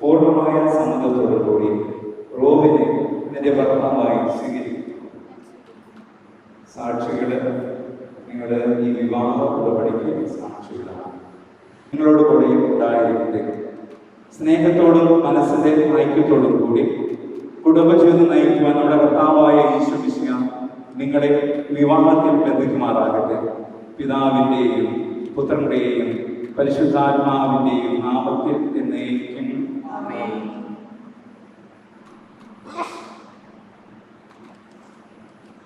പൂർണ്ണമായ സമ്മതത്തോടു കൂടി റോബിനെ നിന്റെ ഭർത്താവായി സ്വീകരിക്കുന്നു. സാക്ഷികള് നിങ്ങൾ ഈ വിവാഹ ഉടമ്പടിക്ക് സാക്ഷികളാണ്. നിങ്ങളോട് കൂടി ഉണ്ടായിരിക്കട്ടെ. സ്നേഹത്തോടും മനസ്സിന്റെ ഐക്യത്തോടും കൂടി കുടുംബജീവിതം നയിക്കുവാൻ നമ്മുടെ കർത്താവായ യേശു മിശിഹ നിങ്ങളെ വിവാഹത്തിൽ ബന്ധിക്കുമാറാകട്ടെ. പിതാവിൻ്റെയും പുത്രന്റെയും പരിശുദ്ധാത്മാവിൻ്റെയും നാമത്തിൽ എന്നേക്കും.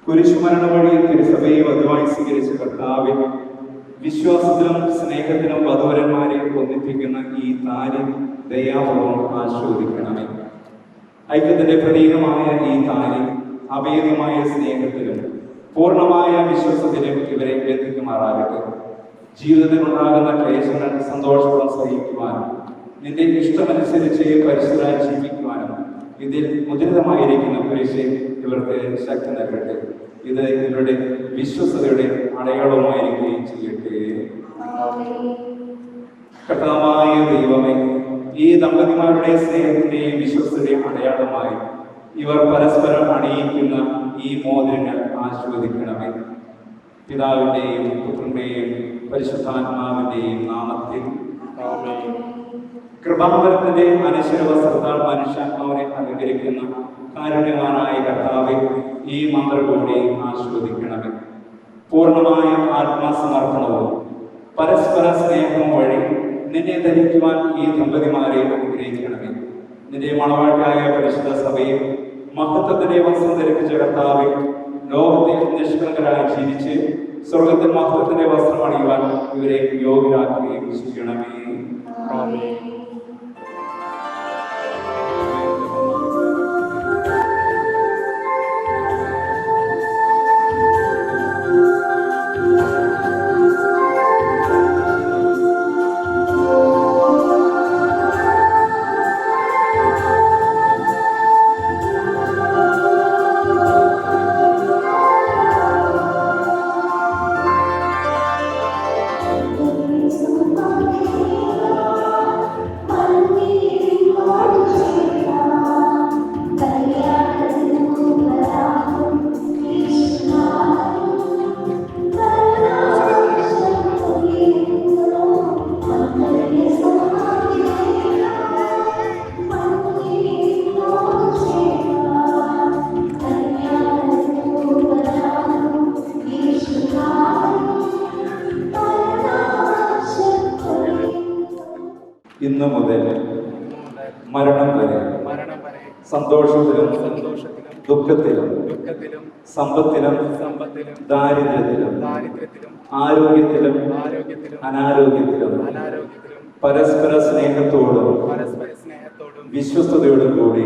കുരിശുമരണ വഴി തിരുസഭയെ വധുവായി സ്വീകരിച്ച കർത്താവിൽ വിശ്വാസത്തിലും സ്നേഹത്തിലും വധുവരന്മാരെ ഒന്നിപ്പിക്കുന്ന ഈ താലി ദയാപൂർവം ആസ്വദിക്കണമേ. ഐക്യത്തിന്റെ പ്രതീകമായ ഈ താലി അഭേദ്യമായ സ്നേഹത്തിലും പൂർണ്ണമായ വിശ്വാസത്തിലും ഇവരെ ബന്ധിക്കുമാറാകട്ടെ. ജീവിതത്തിൽ ഉണ്ടാകുന്ന ക്ലേശങ്ങൾ സന്തോഷത്തോടെ സഹിക്കുവാനും നിന്റെ ഇഷ്ടമനുസരിച്ച് പരിശുദ്ധരായി ജീവിക്കുവാനും ഇതിൽ മുദ്രിതമായിരിക്കുന്ന കുരിശ് ഇവർക്ക് ശക്തി നൽകട്ടെ. ഇത് ഇവരുടെ വിശ്വസ്തയുടെ അടയാളമായിരിക്കുകയും ചെയ്യട്ടെ. കർത്താവായ ദൈവമേ, ഈ ദമ്പതിമാരുടെ സ്നേഹത്തിന്റെയും വിശ്വസ്തയുടെയും അടയാളമായി ഇവർ പരസ്പരം അണിയിക്കുന്ന ഈ മോതിരങ്ങൾ ആസ്വദിക്കണമേ. പിതാവിന്റെയും പുത്രന്റെയും പരിശുദ്ധാത്മാവിന്റെയും നാമത്തിൽ കൃപാവരത്തിന്റെ അനശ്വര വസ്ത്രത്താൽ മനുഷ്യാത്മാവിനെ അലങ്കരിക്കുന്ന കാരുണ്യവാനായ കർത്താവെ, ഈ മന്ത്രകോടി ആസ്വദിക്കണമേ. പൂർണ്ണമായ ആത്മസമർപ്പണവും പരസ്പര സ്നേഹവും വഴി നിന്നെ ധരിക്കുവാൻ ഈ ദമ്പതിമാരെ അനുഗ്രഹിക്കണമേ. നിന്റെ മണവാട്ടിയായ പരിശുദ്ധ സഭയെ മഹത്വത്തിന്റെ വസ്ത്രം ധരിപ്പിച്ച കർത്താവെ, ലോകത്തിൽ നിഷ്കളങ്കരായി ജീവിച്ച് സ്വർഗത്തിൽ മഹത്വത്തിന്റെ വസ്ത്രം അണിയുവാൻ ഇവരെ യോഗ്യരാക്കുകയും ചെയ്യണമേ. ഇന്നു മുതൽ മരണം വരെ സന്തോഷത്തിലും ദുഃഖത്തിലും സമ്പത്തിലും ദാരിദ്ര്യത്തിലും ആരോഗ്യത്തിലും അനാരോഗ്യത്തിലും പരസ്പര സ്നേഹത്തോടും വിശ്വസ്തയോടും കൂടി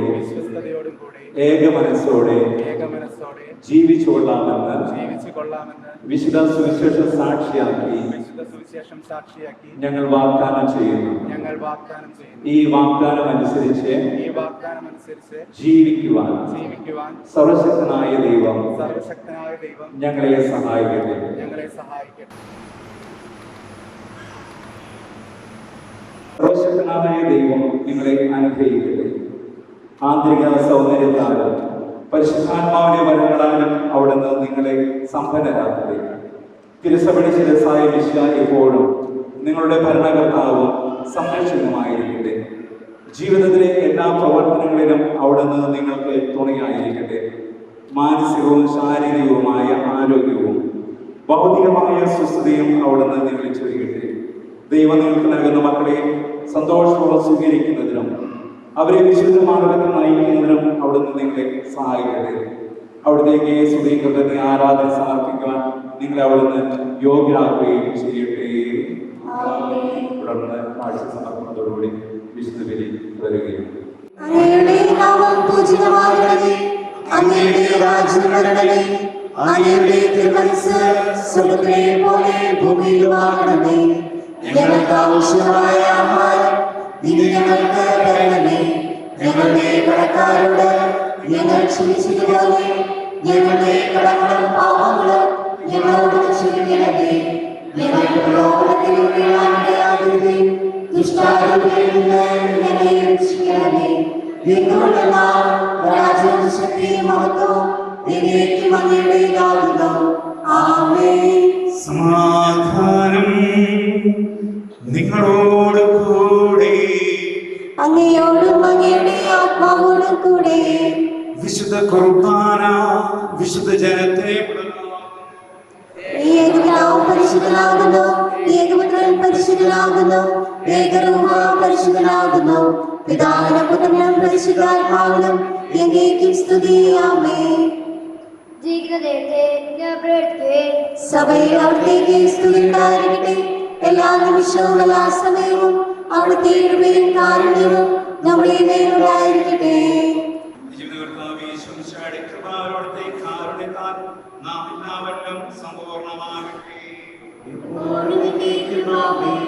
ഏകമനസ്സോടെ ജീവിച്ചു കൊള്ളാമെന്ന് വിശുദ്ധ സുവിശേഷം സാക്ഷിയാക്കി ഞങ്ങൾ വാഗ്ദാനം ചെയ്യുന്നു. ഈ വാഗ്ദാനം അനുസരിച്ച് ജീവിക്കുവാൻ സർവശക്തനായ ദൈവം ഞങ്ങളെ സഹായിക്കട്ടെ. സർവശക്തനായ ദൈവം നിങ്ങളെ അനുഗ്രഹിക്കട്ടെ. ആന്തരിക സൗന്ദര്യത്താലും പരിശുദ്ധാത്മാവിന്റെ വരങ്ങളാലും അവിടുന്ന് നിങ്ങളെ സമ്പന്നരാക്കട്ടെ. തിരുസഭയുടെ ശിരസ്സായ മിശിഹാ എപ്പോഴും നിങ്ങളുടെ ഭരണകർത്താവും സംരക്ഷകനുമായിരിക്കട്ടെ. ജീവിതത്തിലെ എല്ലാ പ്രവർത്തനങ്ങളിലും അവിടുന്ന് നിങ്ങൾക്ക് തുണയായിരിക്കട്ടെ. മാനസികവും ശാരീരികവുമായ ആരോഗ്യവും ഭൗതികമായ സ്വസ്ഥതയും അവിടുന്ന് നിങ്ങളിൽ ചൊരിയട്ടെ. ദൈവം നിങ്ങൾക്ക് നൽകുന്ന മക്കളെ സന്തോഷപൂർവ്വം സ്വീകരിക്കുന്നതിനും അവരെ വിശുദ്ധ മാർഗ്ഗത്തിൽ നയിക്കുന്നതിനും അവിടുന്ന് നിങ്ങളെ സഹായിക്കട്ടെ. അവിടത്തേക്ക് സ്തുതികൃതജ്ഞ ആരാധന സമർപ്പിക്കുവാൻ നിങ്ങളെ അവിടുന്ന് യോഗ്യരാക്കുകയും ചെയ്യട്ടെ. തുടർന്ന് കാഴ്ച സമർപ്പണത്തോടുകൂടി വിശുദ്ധ ബലി വരികയും അങ്ങയുടെ നാമം പൂജിതമാകണമേ. അങ്ങയുടെ രാജ്യം വരണമേ. അങ്ങയുടെ തിരുമനസ്സ് സ്വർഗ്ഗത്തിലെ പോലെ ഭൂമിയിലുമാകണമേ. ഞങ്ങൾക്ക് ആവശ്യമായ ആഹാരം ഇനി ഞങ്ങൾക്ക് തരണമേ. ഞങ്ങളുടെ കടക്കാരോട് ഞങ്ങൾ ക്ഷമിച്ചതുപോലെ ഞങ്ങളുടെ കടങ്ങളും പാപങ്ങളും ഞങ്ങളോട് ക്ഷമിക്കണമേ. ഞങ്ങൾക്ക് പ്രലോഭനത്തിൽ വീഴാനിടയാകരുതേ. ദുഷ്ടാരൂപിയിൽ നിന്ന് ഞങ്ങളെ രക്ഷിക്കണമേ. എന്തുകൊണ്ടെന്നാൽ രാജ്യവും ശക്തിയും മഹത്വവും എന്നേക്കും അങ്ങയുടേതാകുന്നു. ആമേൻ. സമാധാനം നിങ്ങളോട് കൂടെ, അങ്ങയോടും അങ്ങയുടെ ആത്മാവോടും കൂടെ. വിശുദ്ധ കുർബാന വിശുദ്ധ ജനത്തെ ഏകപിതാവ് പരിശുദ്ധനാകുന്നു, ഏകപുത്രൻ പരിശുദ്ധനാകുന്നു, ഏകരൂഹ പരിശുദ്ധനാകുന്നു. പിതാവിനും പുത്രനും പരിശുദ്ധാത്മാവിനും എന്നേക്കും സ്തുതി. ആമേൻ. ജീവിക്കുന്ന ദൈവത്തെ ഞാൻ പ്രാർത്ഥിക്കുകയും സഭയിൽ അവിടത്തേക്ക് സ്തുതി ഉണ്ടായിരിക്കട്ടെ. എല്ലാ നിമിഷവും എല്ലാ സമയവും അവിടുത്തെ കൃപയും കാരുണ്യവും നമ്മുടെ മേലുണ്ടായിരിക്കട്ടെ. നാം എല്ലാവരും സമ്പൂർണ്ണമാകട്ടെ. ഇപ്പോഴും എന്നേക്കും ആമേൻ.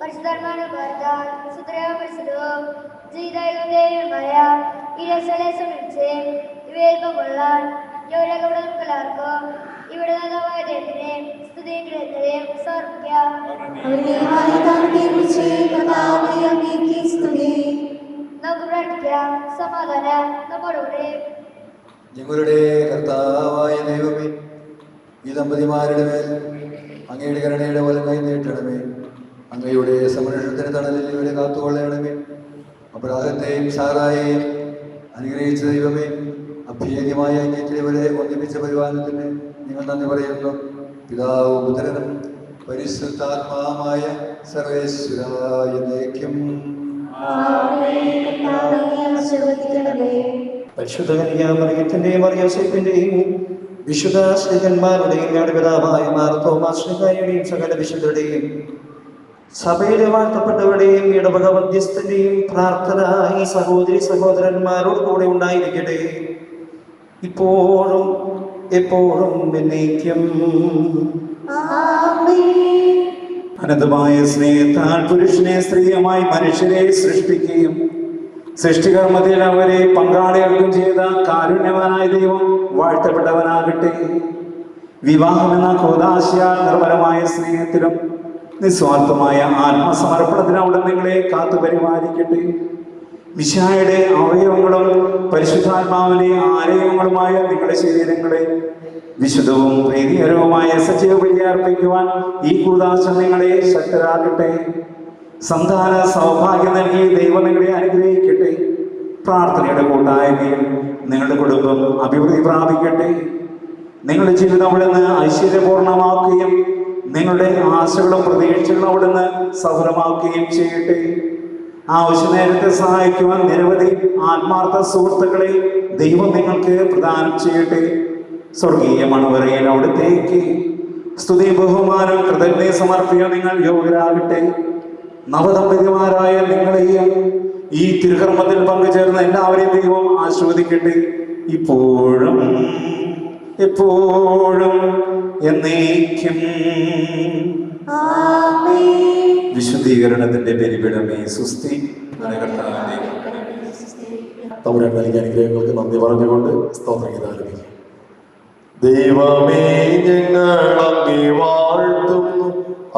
പരിശുദ്ധർമാണ് ഭർത്താൻ സുത്രയോ പരിശുദ്ധവും ജീതായുമായ ഇരസലെ സംബന്ധിച്ച് ഇവയിൽ പങ്കൊള്ളാൻ ജോലികളുടെ നമുക്കെല്ലാവർക്കും ഇവിടെ നിന്നമായ ദൈവത്തിനെ സ്തുതിയും ഗ്രന്ഥയും സമർപ്പിക്കാം. നമുക്ക് പ്രാർത്ഥിക്കാം. സമാധാനം നമ്മോടുകൂടെ. ഞങ്ങളുടെ കർത്താവായ ദൈവമേ, ഈ ദമ്പതിമാരുടെ മേൽ അങ്ങയുടെ കരുണയുടെ വലം കൈ നീട്ടണമേ. അങ്ങയുടെ സംരക്ഷണത്തിന് തണലിൽ ഇവരെ കാത്തുകൊള്ളണമേ. അബ്രാഹത്തെയും സാറായെയും അനുഗ്രഹിച്ച ദൈവമേ, അഭേദ്യമായ ഐക്യത്തിൽ ഇവരെ ഒന്നിപ്പിച്ച പരിപാലനത്തിന് നിങ്ങൾ നന്ദി പറയുന്നു. പിതാവും പുത്രനും പരിശുദ്ധാത്മാവുമായ സർവേശ്വരായ നയിക്കും. പരിശുദ്ധ കന്യാമറിയത്തിന്റെയും മറിയോസേപ്പിന്റെയും വിശുദ്ധ ശ്രീകന്മാരുടെയും ഞങ്ങളുടെ പിതാവായ മാർ തോമാസ് ശ്രീകായുടെയും സകല വിശുദ്ധരുടെയും സഭയിലെ വാഴ്ത്തപ്പെട്ടവരുടെയും ഇടവക മധ്യസ്ഥന്റെയും പ്രാർത്ഥന ഈ സഹോദരി സഹോദരന്മാരോട് കൂടെ ഉണ്ടായിരിക്കട്ടെ, ഇപ്പോഴും എപ്പോഴും എന്നേക്കും. അനന്തമായ സ്നേഹത്താൽ പുരുഷനെ സ്ത്രീയുമായി മനുഷ്യരെ സൃഷ്ടിക്കുകയും സൃഷ്ടികർമ്മത്തിൽ അവരെ പങ്കാളികൾക്കും ചെയ്ത കാരുണ്യവാനായ ദൈവം വാഴ്ത്തപ്പെട്ടവനാകട്ടെ. വിവാഹം എന്ന കോദാശയാൽ നിർമ്മലമായ സ്നേഹത്തിലും നിസ്വാർത്ഥമായ ആത്മസമർപ്പണത്തിനും അവിടെ നിങ്ങളെ കാത്തു പരിപാലിക്കട്ടെ. മിശിഹായുടെ അവയവങ്ങളും പരിശുദ്ധാത്മാവിന്റെ ആലയങ്ങളുമായ നിങ്ങളുടെ ശരീരങ്ങളെ വിശുദ്ധവും പ്രീതികരവുമായ സജീവ ബലി അർപ്പിക്കുവാൻ ഈ കൂദാശ നിങ്ങളെ ശക്തരാക്കട്ടെ. സന്താന സൗഭാഗ്യം നൽകി ദൈവം നിങ്ങളെ അനുഗ്രഹിക്കട്ടെ. പ്രാർത്ഥനയുടെ കൂട്ടായ്മയിൽ നിങ്ങളുടെ കുടുംബം അഭിവൃദ്ധി പ്രാപിക്കട്ടെ. നിങ്ങളുടെ ജീവിതം അവിടുന്ന് ഐശ്വര്യപൂർണമാക്കുകയും നിങ്ങളുടെ ആശകളും പ്രതീക്ഷകളും അവിടുന്ന് സഫലമാക്കുകയും ചെയ്യട്ടെ. ആവശ്യ നേരത്തെ സഹായിക്കുവാൻ നിരവധി ആത്മാർത്ഥ സുഹൃത്തുക്കളെ ദൈവം നിങ്ങൾക്ക് പ്രദാനം ചെയ്യട്ടെ. സ്വർഗീയ മണവറയിൽ അവിടത്തേക്ക് സ്തുതി ബഹുമാനം കൃതജ്ഞത സമർപ്പിക്കാൻ നിങ്ങൾ യോഗ്യരാകട്ടെ. നവദമ്പതിമാരായ നിങ്ങളെയും ഈ തിരുകർമ്മത്തിൽ പങ്കുചേർന്ന എല്ലാവരെയും ദൈവം ആശീർവദിക്കട്ടെ, ഇപ്പോഴും എപ്പോഴും എന്നേക്കും. വിശുദ്ധീകരണത്തിന്റെ ബലിപീഠമേ സുസ്തി. തമ്പുരാൻ നൽകിയ അനുഗ്രഹങ്ങൾക്ക് നന്ദി പറഞ്ഞുകൊണ്ട് സ്തോത്രഗീതം ആലപിക്കും. ദൈവമേ, ഞങ്ങൾ അങ്ങേ വാഴ്ത്തുന്നു,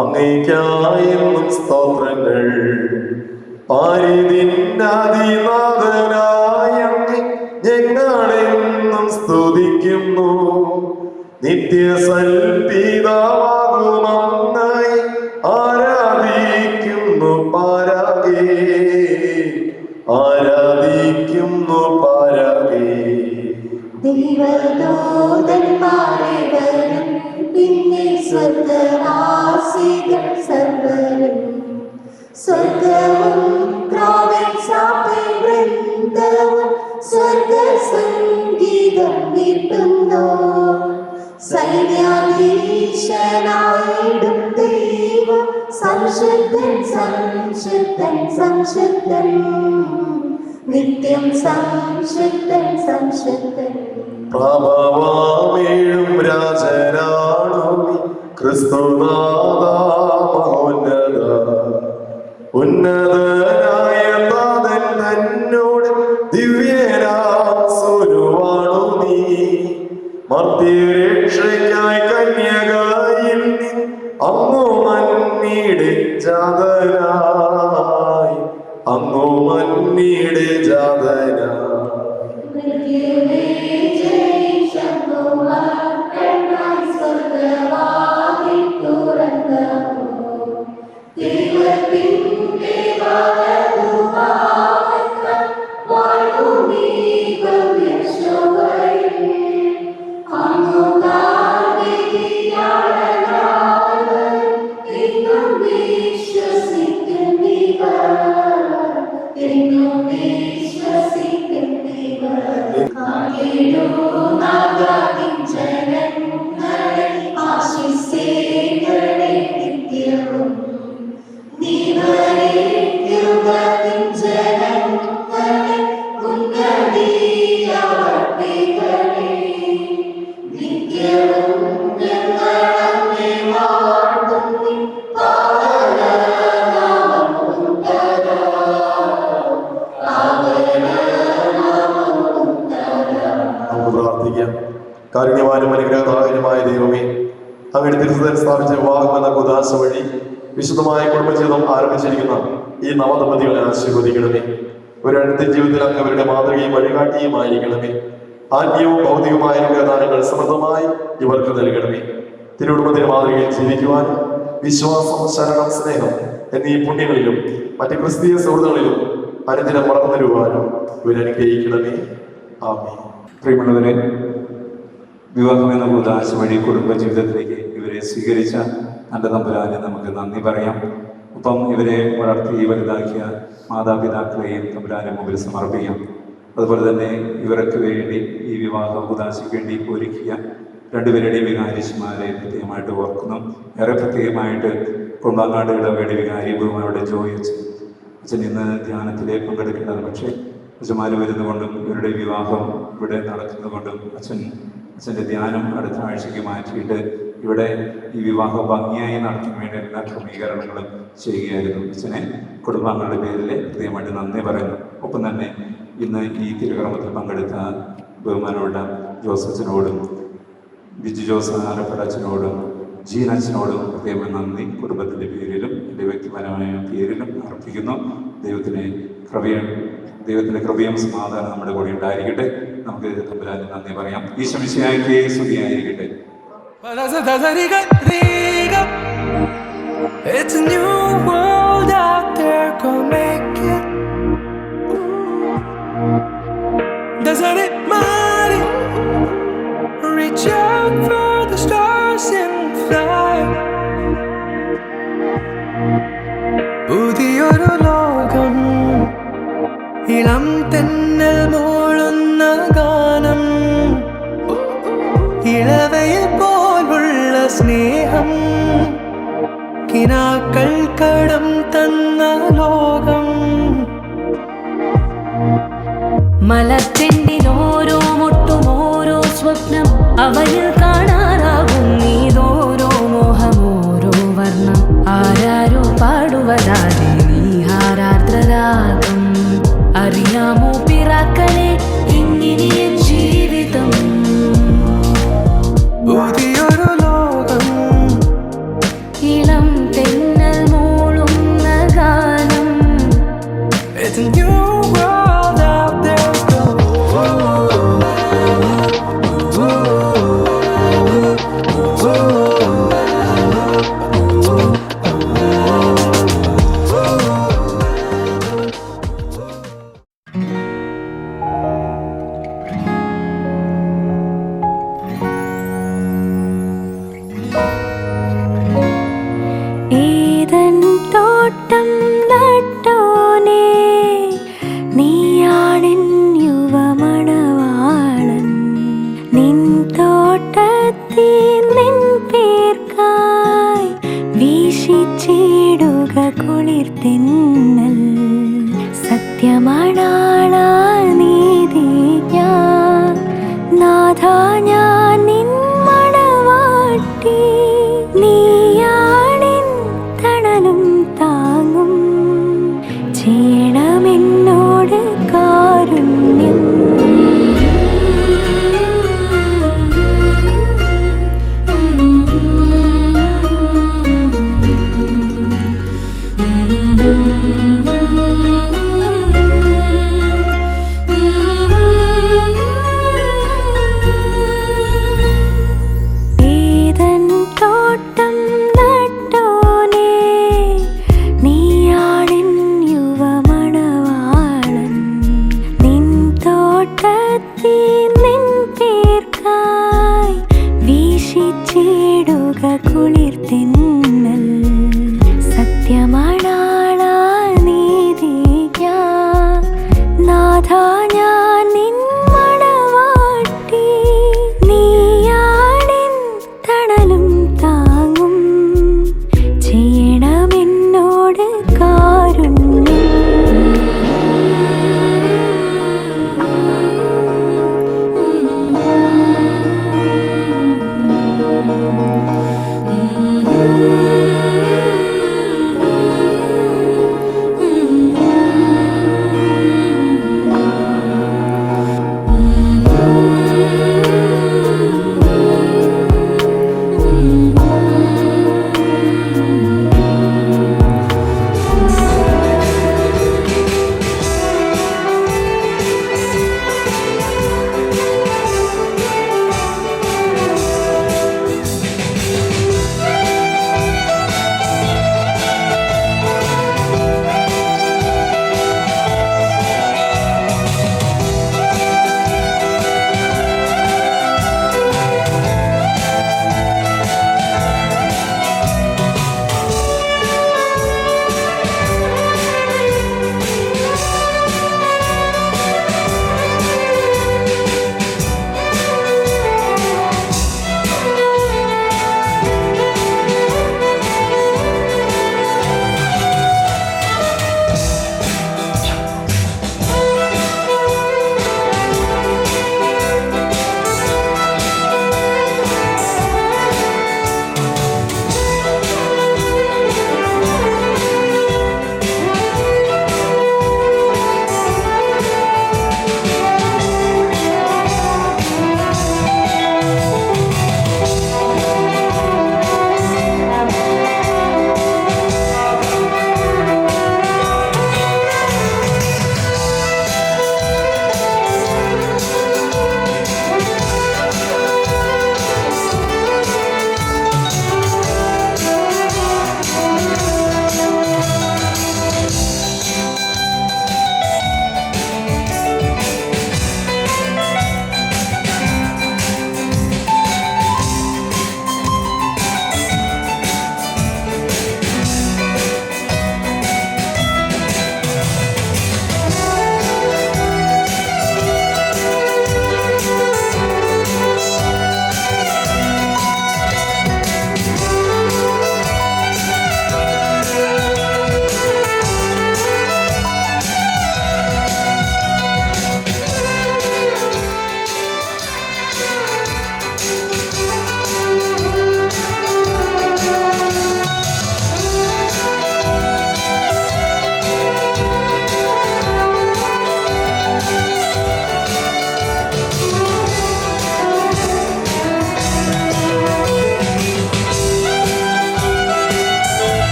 അങ്ങേയ്ക്കായെന്നും സ്തോത്രങ്ങൾ. പാരിതിന്നാദിനാഥനായ അങ്ങേ ഞങ്ങളെന്നും സ്തുതിക്കുന്നു. നിത്യസൽപിതാവാകുമങ്ങായി ആരാധിക്കുന്നു പാരാകേ, ആരാധിക്കുന്നു പാരാകേ. ദൈവദൂതന്മാരെ വരും, പിന്നെ സ്വർഗവാസികൾ സർവരും. സ്വർഗവും ക്രോവൻസാപ്പിൻ വൃന്ദവും സ്വർഗസംഗീതം വീട്ടുന്നു. സൈന്യാധീശനായിടും ദൈവം സംശുദ്ധൻ സംശുദ്ധൻ സംശുദ്ധൻ, നിത്യം സംശുദ്ധൻ സംശുദ്ധൻ. പ്രഭവാമേഴും രാജനാണു നീ, ക്രിസ്തുനാഥ മഹോന്നത. ഉന്നതനായ നാഥൻ തന്നോട് ദിവ്യനാം സ്വരുവാണു നീ. മർത്യരക്ഷയ്ക്കായി കന്യകയിൽ നീ അങ്ങു മന്നീടെ ജാതനായി, അങ്ങു മന്നീടെ ജാതനായി. നിത്യവും നീ വരയ്ക്കുക കാരുണ്യവാനും അനുഗ്രഹദായകനുമായ ദൈവമേ, അങ്ങയുടെ തിരുസഭയിൽ സ്ഥാപിച്ച വിവാഹം എന്ന ഉദാസ വഴി വിശുദ്ധമായ കുടുംബജീവിതം ആരംഭിച്ചിരിക്കുന്ന ഈ നവദമ്പതികളെ ആശീർവദിക്കണമേ. ഒരു അടുത്ത ജീവിതത്തിൽ അങ്ങ് അവരുടെ മാതൃകയും വഴികാട്ടിയുമായിരിക്കണമേ. ആത്മീയവും ഭൗതികവുമായ അനുഗ്രഹദാനങ്ങൾ സമൃദ്ധമായി ഇവർക്ക് നൽകണമേ. തിരുകുടുംബത്തിന് മാതൃകയിൽ ജീവിക്കുവാനും വിശ്വാസം, ശരണം, സ്നേഹം എന്നീ പുണ്യങ്ങളിലും മറ്റ് ക്രിസ്തീയ സുഹൃത്തുക്കളിലും അനുദിനം വളർന്നു വരുവാനും ഇവരനുഗ്രഹിക്കണമേ. ആമേൻ. പ്രിയമുള്ളവരെ, വിവാഹം എന്ന ഉദാശ വഴി കുടുംബജീവിതത്തിലേക്ക് ഇവരെ സ്വീകരിച്ച നല്ല തമ്പുരാനെ നമുക്ക് നന്ദി പറയാം. ഒപ്പം ഇവരെ വളർത്തി വലുതാക്കിയ മാതാപിതാക്കളെയും തമ്പുരാന്റെ മുമ്പിൽ സമർപ്പിക്കാം. അതുപോലെ തന്നെ ഇവർക്ക് വേണ്ടി ഈ വിവാഹ ഉദാശയ്ക്ക് വേണ്ടി ഒരുക്കിയ രണ്ടുപേരുടെയും വികാരിശിമാരെ പ്രത്യേകമായിട്ട് ഓർക്കുന്നു. ഏറെ പ്രത്യേകമായിട്ട് കൊണ്ടാങ്ങാട് ഇടവേടി വികാരി ബഹുമാനയുടെ ജോയി അച്ഛൻ ഇന്ന് ധ്യാനത്തിൽ പങ്കെടുക്കേണ്ടത്, പക്ഷേ അച്ഛന്മാർ വരുന്നതുകൊണ്ടും ഇവരുടെ വിവാഹം ഇവിടെ നടക്കുന്നതുകൊണ്ടും അച്ഛൻ്റെ ധ്യാനം അടുത്ത ആഴ്ചയ്ക്ക് മാറ്റിയിട്ട് ഇവിടെ ഈ വിവാഹം ഭംഗിയായി നടത്താൻ വേണ്ടി എല്ലാ ക്രമീകരണങ്ങളും ചെയ്യുകയായിരുന്നു. അച്ഛനെ കുടുംബാംഗങ്ങളുടെ പേരിൽ പ്രത്യേകമായിട്ട് നന്ദി പറയുന്നു. ഒപ്പം തന്നെ ഇന്ന് ഈ തിരുകർമ്മത്തിൽ പങ്കെടുത്ത ബഹുമാനോട് ജോസഫിനോടും ബിജു ജോസ് ആലപ്പുഴ അച്ഛനോടും ജീൻ അച്ഛനോടും പ്രത്യേകമായി നന്ദി കുടുംബത്തിൻ്റെ പേരിലും എൻ്റെ വ്യക്തിപരമായ പേരിലും അർപ്പിക്കുന്നു. ദൈവത്തിൻ്റെ കൃപയും സമാധാനം നമ്മുടെ കൂടെ ഉണ്ടായിരിക്കട്ടെ. നമുക്ക് തമ്പുരാന് നന്ദി പറയാം. ഈശോമിശിഹായ്ക്ക് സ്തുതിയായിരിക്കട്ടെ. It's a new world out there, go make it. Doesn't it matter? Reach out for the stars and fly. പുതിയൊരു ലോകം, ഇളം തെന്നൽ മൂളുന്ന ഗാനം, ഇളവയിൽ പോലുള്ള സ്നേഹം, കിനാക്കൾ കടം തന്ന ലോകം. മലത്തെണ്ടിനോരോ മുട്ടും ഓരോ സ്വപ്നം, അവയിൽ കാണാനാകും നീതോരോ മോഹം, ഓരോ വർണ്ണം. ആരാരോ പാടുവതാതെ നീഹാരാർദ്രരാഗം. അറിയാമോ പിറാക്കളെ ഇങ്ങനെയും ജീവിതം. പുതിയൊരു ലോകം, ഇളം തെന്നൽ മൂളുന്ന ഗാനം. It's a new world out there, go. ഏതൻ തോട്ടം നട്ടോനേ, നീയാണെൻ യുവമണവാളൻ. നിൻ തോട്ടത്തിൽ നിൻ പേർക്കായി വീശിച്ചിടുക കുളിർതെന്നൽ. സത്യമണാളാ നീതി ഞാൻ, നാഥാ ഞാൻ നിൻ മണവാട്ടി. നീയാണെൻ തണലും താങ്ങും, ചെയ്യണമെന്നോട് കാരുണ്യം.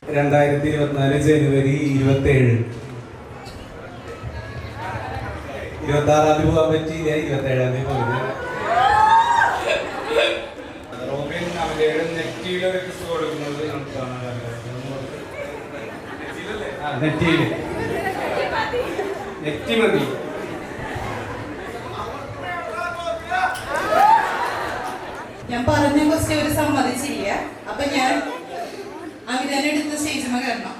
2024 ജനുവരി 27 26-ാം തീയതി പോകാൻ പറ്റിയില്ല, 27-ാം തീയതി പോയത്. റോബിൻ അവരുടെ നെറ്റിയിലൊരു കിസ് കൊടുക്കുന്നത് നമുക്ക് കാണാൻ നെറ്റിയിൽ നെറ്റി മതി. ഞാൻ പറഞ്ഞ ക്വസ്റ്റ്യൻ ഒരു സമ്മതിച്ചില്ല. അപ്പൊ ഞാൻ അമിതനെ എടുത്ത് സ്റ്റേജിൽ കയറണം.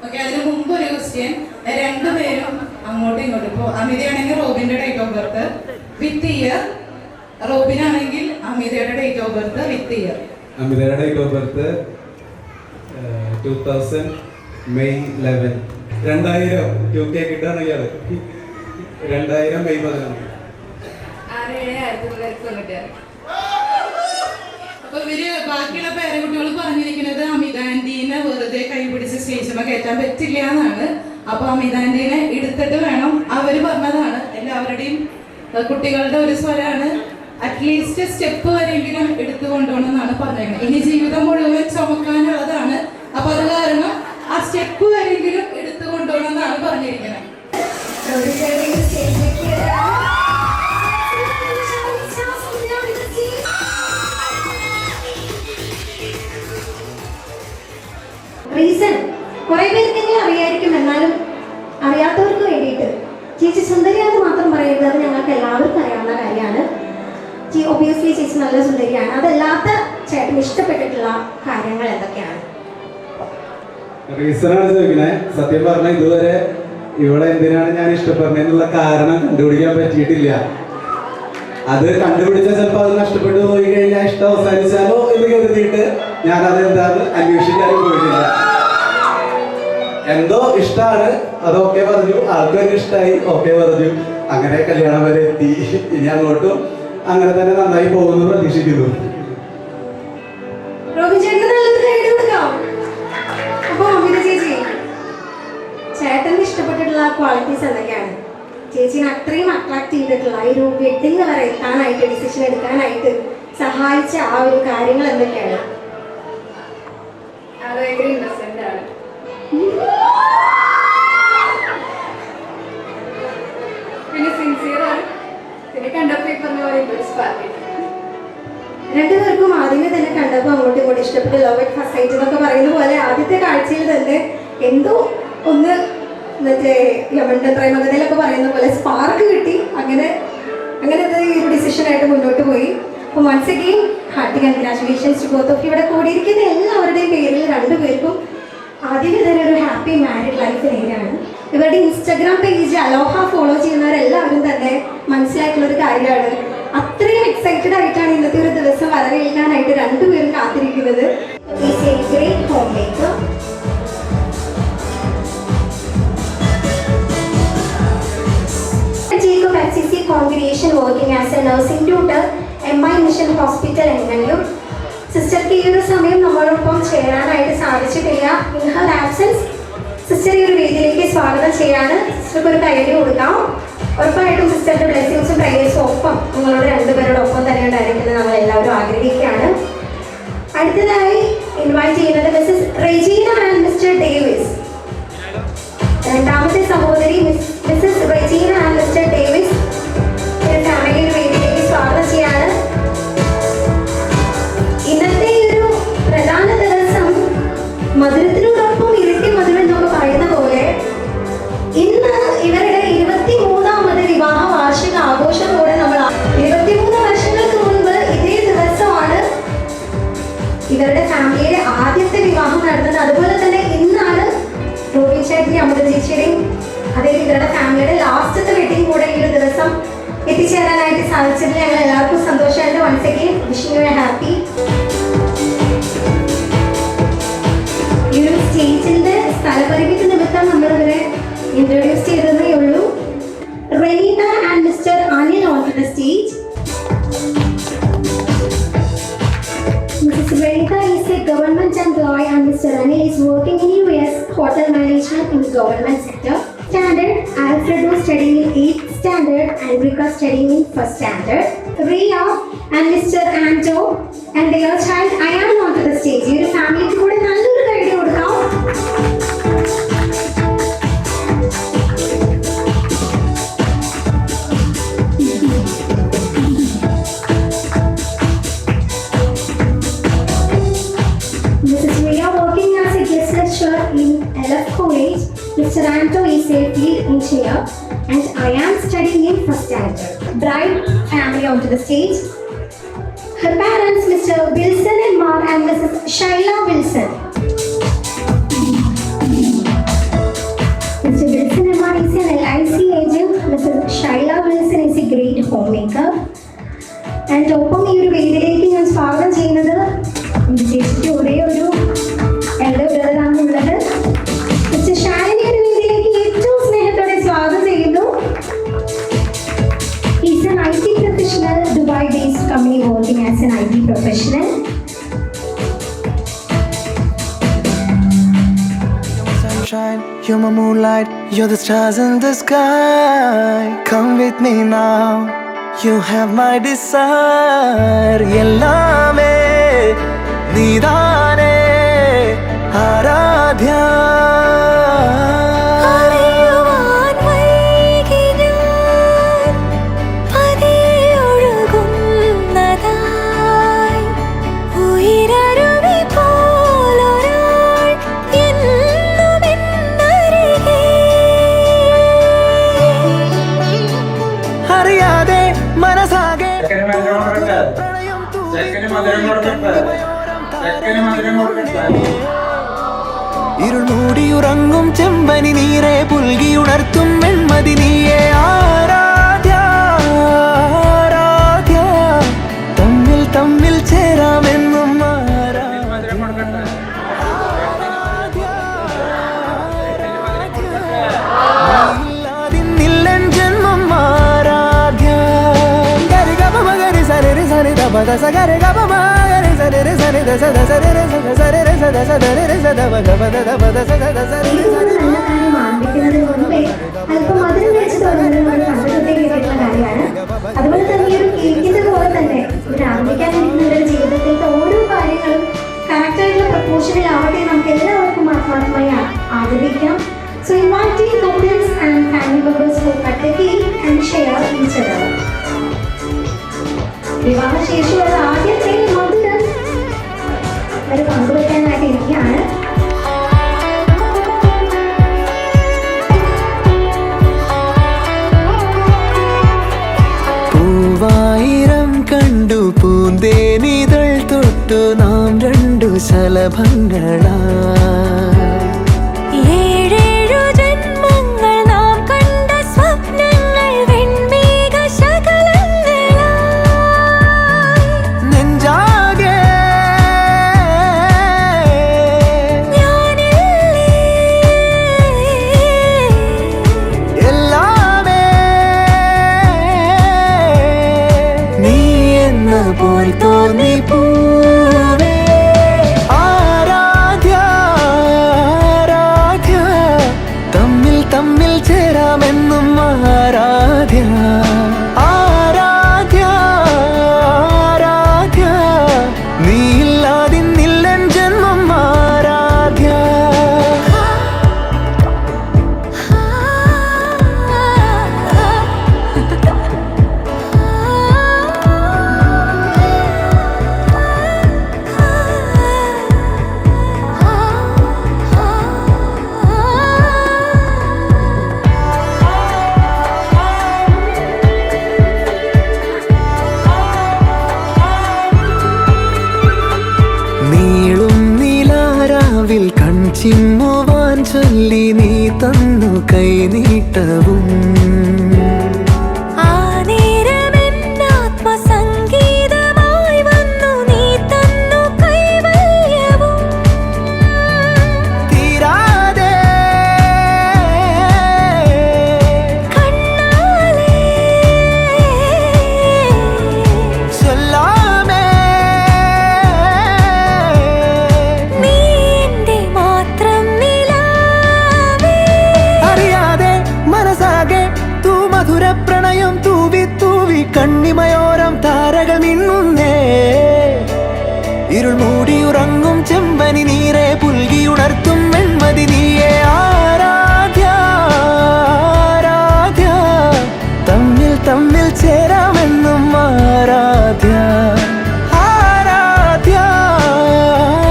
ഓക്കെ, അതിന് മുമ്പ് ഒരു ക്വസ്റ്റ്യൻ. രണ്ടുപേരും അങ്ങോട്ടും ഇങ്ങോട്ടും. ഇപ്പോൾ അമിതയാണെങ്കിൽ റോബിന്റെ date of birth with year, റോബിനാണെങ്കിൽ അമിതയുടെ date of birth with year. അമിതയുടെ date of birth 2000 May 11. 2000 UK കിട്ടാണ് ഇയാള്. 2000 മെയ് 11. അപ്പൊ ഇവര് ബാക്കിയുള്ള പേരക്കുട്ടികൾ പറഞ്ഞിരിക്കുന്നത് അമിത ആന്റീനെ വെറുതെ കൈ പിടിച്ച് സ്റ്റേജിൽ കയറ്റാൻ പറ്റില്ല എന്നാണ്. അപ്പൊ അമിത ആന്റീനെ എടുത്തിട്ട് വേണം. അവര് പറഞ്ഞതാണ്, എല്ലാവരുടെയും കുട്ടികളുടെ ഒരു സ്വരാണ്, അറ്റ്ലീസ്റ്റ് സ്റ്റെപ്പ് വരെയെങ്കിലും എടുത്തു കൊണ്ടുപോകണമെന്നാണ് പറഞ്ഞേക്കുന്നത്. ഇനി ജീവിതം മുഴുവൻ ചുമക്കാനുള്ളതാണ്. അപ്പൊ അത് കാരണം ആ സ്റ്റെപ്പ് വരെയെങ്കിലും എടുത്തു കൊണ്ടുപോകണമെന്നാണ് പറഞ്ഞിരിക്കുന്നത്. റീസൺ കുറെ പേർക്കെങ്കിലും അറിയായിരിക്കും, എന്നാലും അറിയാത്തവർക്ക് വേണ്ടിയിട്ട് ചേച്ചി സുന്ദരിയാന്ന് മാത്രം പറയരുത്. അത് ഞങ്ങൾക്ക് എല്ലാവർക്കും അറിയാവുന്ന കാര്യമാണ്. ഒബിയസ്ലി ചേച്ചി നല്ല സുന്ദരിയാണ്. അതല്ലാത്ത ചേട്ടന് ഇഷ്ടപ്പെട്ടിട്ടുള്ള കാര്യങ്ങൾ എന്തൊക്കെയാണ്? റീസണാണ് ചോദിക്കണേ. സത്യം പറഞ്ഞാൽ ഇതുവരെ ഇവിടെ എന്തിനാണ് ഞാൻ ഇഷ്ടപ്പെടുന്നതെന്നുള്ള കാരണം കണ്ടുപിടിക്കാൻ പറ്റിയിട്ടില്ല. അത് കണ്ടുപിടിച്ചാൽ ചിലപ്പോൾ അത് നഷ്ടപ്പെട്ടു പോയി കഴിഞ്ഞാൽ ഇഷ്ടം അവസാനിച്ചാലോ എന്ന് കരുതിയിട്ട് ഞാനത് എന്താന്ന് അന്വേഷിക്കാനും പോയിട്ടില്ല. എന്തോ ഇഷ്ടമാണ്, അതൊക്കെ പറഞ്ഞു, ആൾക്കാർക്ക് ഇഷ്ടമായി, ഓക്കെ പറഞ്ഞു, അങ്ങനെ കല്യാണം വരെ എത്തി. ഇനി അങ്ങോട്ടും അങ്ങനെ തന്നെ നന്നായി പോകുമെന്ന് പ്രതീക്ഷിക്കുന്നു. അപ്പൊ അമിത ചേച്ചി, ചേട്ടന് ഇഷ്ടപ്പെട്ടിട്ടുള്ള ക്വാളിറ്റീസ് എന്തൊക്കെയാണ്? ചേച്ചിനെ അത്രയും അട്രാക്ട് ചെയ്തിട്ടുള്ള ഈ ഒരു വെഡിങ് വരെ എത്താനായിട്ട്, ഡിസിഷൻ എടുക്കാനായിട്ട് സഹായിച്ച ആ ഒരു കാര്യങ്ങൾ എന്തൊക്കെയാണ്? അത് ഭയങ്കര ഇന്നസെന്റ് ആണ്. പിന്നെ സിൻസിയർ ആണ്. പിന്നെ കണ്ടപ്പോൾ ഈ പറഞ്ഞ പോലെ ഇൻട്രസ്റ്റ് പാർട്ടി. രണ്ടുപേർക്കും ആദ്യമേ തന്നെ കണ്ടപ്പോൾ അങ്ങോട്ടും ഇങ്ങോട്ടും ഇഷ്ടപ്പെട്ട് ലവ് അറ്റ് ഫസ്റ്റ് സൈറ്റ് എന്നൊക്കെ പറയുന്ന പോലെ ആദ്യത്തെ കാഴ്ചയിൽ തന്നെ എന്തോ ഒന്ന് മറ്റേ യമണ്ട പ്രേമകഥയിലൊക്കെ പറയുന്ന പോലെ സ്പാർക്ക് കിട്ടി. അങ്ങനെ ഈ ഒരു ഡിസിഷനായിട്ട് മുന്നോട്ട് പോയി. അപ്പോൾ once again hearty congratulations to both of. ഇവിടെ കൂടിയിരിക്കുന്ന എല്ലാവരുടെയും പേരിൽ രണ്ടുപേർക്കും ആദ്യമേ തന്നെ ഒരു ഹാപ്പി മാരീഡ് ലൈഫ് നേരാണ്. ഇവരുടെ ഇൻസ്റ്റാഗ്രാം പേജ് അലോഹ ഫോളോ ചെയ്യുന്നവരെല്ലാവരും തന്നെ മനസ്സിലായിട്ടുള്ളൊരു കാര്യമാണ്. അത്രയും എക്സൈറ്റഡ് ആയിട്ടാണ് ഇന്നത്തെ ഒരു ദിവസം വരവേൽക്കാനായിട്ട് രണ്ടുപേരും കാത്തിരിക്കുന്നത്. Jacob FCC congregation working as a nursing tutor, MI Mission Hospital Enganur. സിസ്റ്റർക്ക് ഈ ഒരു സമയം നമ്മളോടൊപ്പം ചേരാനായിട്ട് സാധിച്ചിട്ടില്ല. ഇൻ ഹർ ആബ്സെൻസ് സിസ്റ്റർ ഈ ഒരു വേദിയിലേക്ക് സ്വാഗതം ചെയ്യാണ്. സിസ്റ്റർക്ക് ഒരു കൈയ്യടി കൊടുക്കാം. ഉറപ്പായിട്ടും സിസ്റ്ററിന്റെ ബ്ലെസ്സിങ്സും പ്രൈവേഴ്സും ഒപ്പം നിങ്ങളോട് രണ്ടുപേരോടൊപ്പം തന്നെ ഉണ്ടായിരിക്കുന്നത് നമ്മൾ എല്ലാവരും ആഗ്രഹിക്കുകയാണ്. അടുത്തതായി ഇൻവൈറ്റ് ചെയ്യുന്നത് Mrs Regina and Mr Davis. രണ്ടാമത്തെ സഹോദരി Mrs Regina and Mr Davis family ഒരു വേദിയിലേക്ക് സ്വാഗതം ചെയ്യാണ്. ഇന്നത്തെ ഒരു പ്രധാന ദിവസം മധുരത്തിനോടൊപ്പം ഇരട്ടി മധുരം എന്നൊക്കെ പറയുന്ന പോലെ ഇന്ന് ഇവരുടെ 23ാമത് വിവാഹ വാർഷിക ആഘോഷത്തോടെ നമ്മൾ 23 വർഷങ്ങൾക്ക് മുൻപ് ഇതേ ദിവസമാണ് ഇവരുടെ ഫാമിലിയിലെ ആദ്യത്തെ വിവാഹം നടന്നത്. അതുപോലെ തന്നെ ഇന്നാണ് റോബിൻ ചേട്ടന്റെയും അമൃത ചേച്ചിയുടെയും അതായത് ഇവരുടെ ഫാമിലിയുടെ ലാസ്റ്റത്തെ വെഡിങ് കൂടെ ഈ ഒരു ദിവസം എത്തിച്ചേരാനായിട്ട് സാധിച്ചതിൽ ഞങ്ങൾ എല്ലാവർക്കും സന്തോഷമായിട്ട്. Once again wishing you a happy. ഈ ഒരു സ്റ്റേജിന്റെ സ്ഥലപരിമിതി നിമിത്തം നമ്മളിവരെ ഇൻട്രൊഡ്യൂസ് ചെയ്തതേ ഉള്ളൂ. Renita and mister Anil on to the stage. Mrs. Renita is a government employee and Mr. Anil is working in US hotel management in the government sector. Standard, Alfredo studying in 8th standard and Rika studying in 1st standard. Ria and Mr. Anto and their child Ayan on to the stage. Your family കൂടെ നല്ലൊരു കൈയ്യടി കൊടുക്കാം. Mrs. Ria working as a guest lecturer in LF College. Mr. Anto is a field engineer and I am studying in 1st standard. Bride family onto the stage. Her parents Mr. Wilson and Mar and Mrs. Shaila Wilson. Mr. Wilson and Mar is an LIC agent. Mrs. Shaila Wilson is a great homemaker. And ഒപ്പം ഈ ഒരു വേദിയിലേക്ക് ഞാൻ സ്വാഗതം ചെയ്യുന്നത് ചേച്ചിക്ക് ഒരേ ഒരു എൽഡർ ബ്രദറാണുള്ളത്. മിസ്റ്റർ ഷാലിനി ഒരു വേദിയിലേക്ക് ഏറ്റവും സ്നേഹത്തോടെ സ്വാഗതം ചെയ്യുന്നു. He's an IT professional, Dubai-based company working as an IT professional. Sunshine, you're my moonlight, you're the stars in the sky. Come with me now, you have my desire. Ellame needane Aaradhya. അറിയാതെ മനസാകെ ഇരുൾ മൂടിയുറങ്ങും ചെമ്പനി നീരെ പുൽകിയുണർത്തും വെൺമതി നീയെ ആരാധ്യ ആരാധ്യ. തമ്മിൽ തമ്മിൽ ചേരാമെന്നും ഇല്ലാതിന്നില്ലൻ ജന്മം Aaradhya. ഗരിഗമ മകരി sani da ba da sa ga re ga ba ma ga re sa re sa re da sa da sa re sa re re sa da sa da re sa da ba da ba da ba da sa da da sa re sa re. ആരംഭിക്കുന്നതിന് മുൻപേ അല്പം മധുരം കഴിച്ചു തുടങ്ങുന്നത് നമ്മൾ കണ്ടുകൊണ്ടേയിരിക്കുന്ന കാര്യമാണ്. അതുപോലെ തന്നെ ഈ ഒരു കേക്കിന്റെ പോലെ തന്നെ ഒരു ആരംഭിക്കാനിരിക്കുന്നവരുടെ ജീവിതത്തിലത്തെ ഓരോ കാര്യങ്ങളും കറക്റ്റായിട്ടുള്ള പ്രപ്പോഷനിലാവട്ടെ നമുക്ക് എല്ലാവർക്കും ആത്മാർത്ഥമായി ആദരിക്കാം. So inviting couples and family members to cut the cake and share each other. വിവാഹശേഷിയുള്ള ആദ്യത്തെ മധുരം ഒരു പങ്കുവയ്ക്കാനായിട്ട് ഇരിക്കുകയാണ്. പൂവായിരം കണ്ടു പൂന്തേനിതൾ തൊട്ടു നാം രണ്ടു ശലഭങ്ങളാ തോന്നി പൂവേ ആരാധ്യ ആരാധ്യ തമ്മിൽ തമ്മിൽ ചേരാമെന്നും ആരാധ്യ ആരാധ്യ ആരാധ്യ നീയില്ലാതിന്നില്ലൻ ജന്മം ആരാധ്യ. ചിമ്മുവാൻ ചൊല്ലി നീ തന്നു കൈനീട്ടവും പ്രണയം തൂവി തൂവി കണ്ണിമയോരം താരകൾ മിന്നുന്നേ ഇരുൾ മൂടിയുറങ്ങും ചെമ്പനി നീരെ പുൽകിയുണർത്തും വെൺമതി നീയെ ആരാധ്യ ആരാധ്യ തമ്മിൽ തമ്മിൽ ചേരാമെന്നും ആരാധ്യ ആരാധ്യ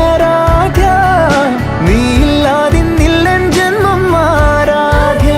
ആരാധ്യ നീയില്ലാതിന്നില്ലൻ ജന്മം ആരാധ്യ.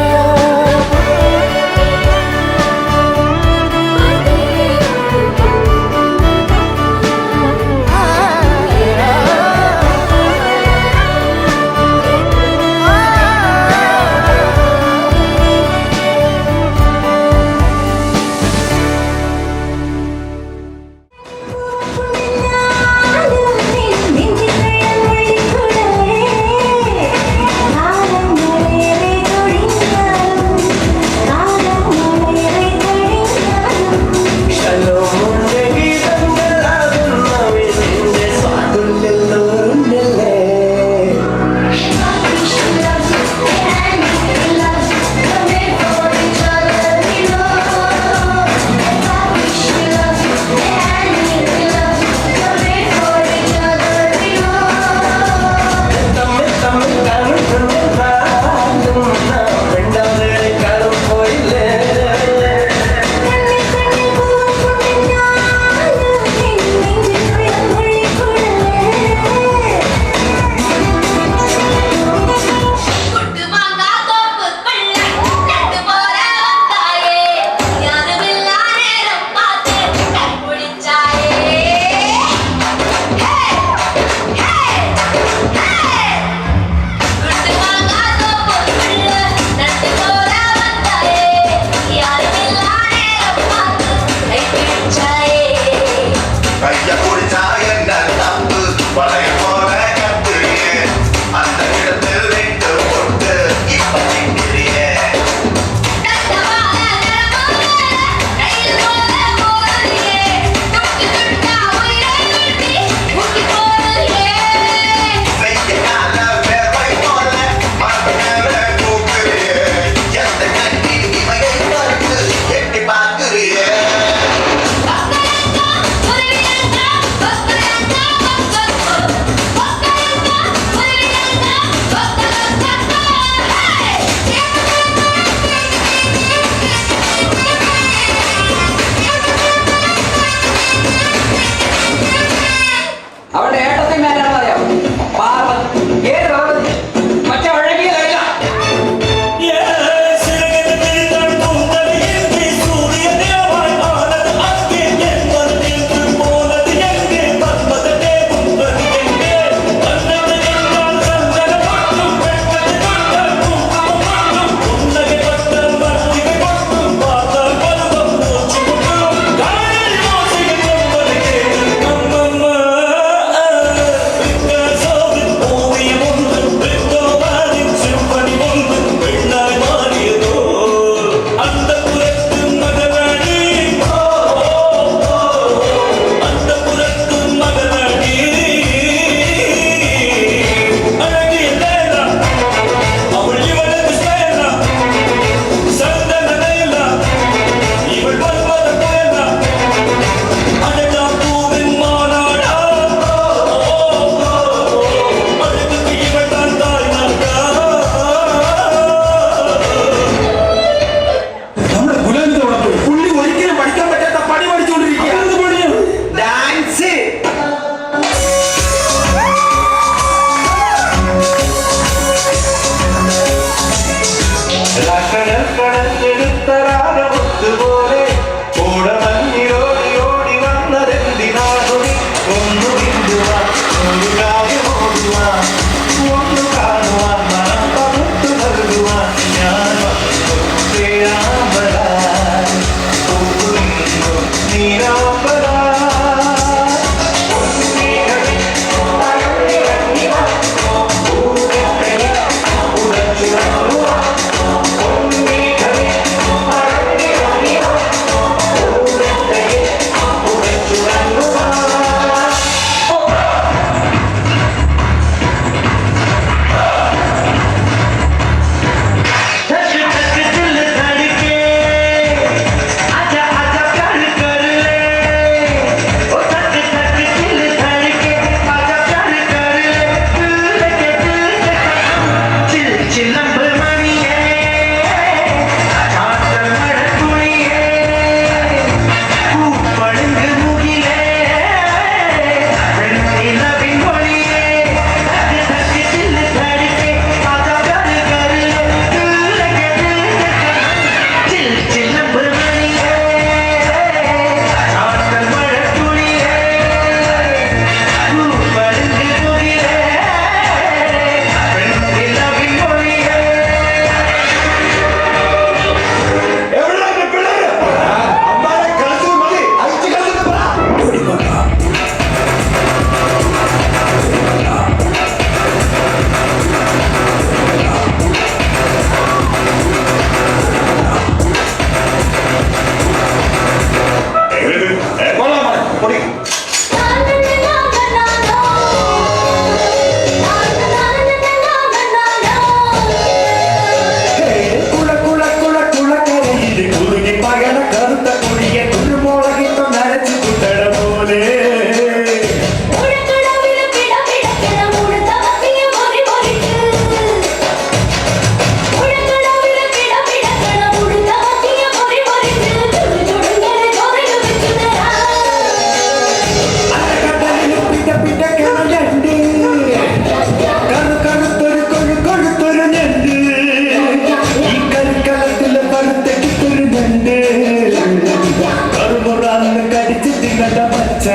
മച്ച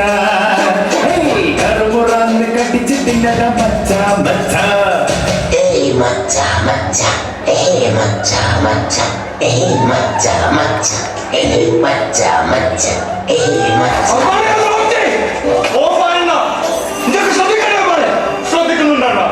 കറുമുറാന്ന് കടിച്ച് തിന്നട മച്ച മച്ച ഏയ് മച്ച മച്ച ഏയ് മച്ച മച്ച ഏയ് മച്ച മച്ച ഏയ് മച്ച മച്ച ഏയ് മച്ച ശ്രദ്ധിക്കുന്നുണ്ടോ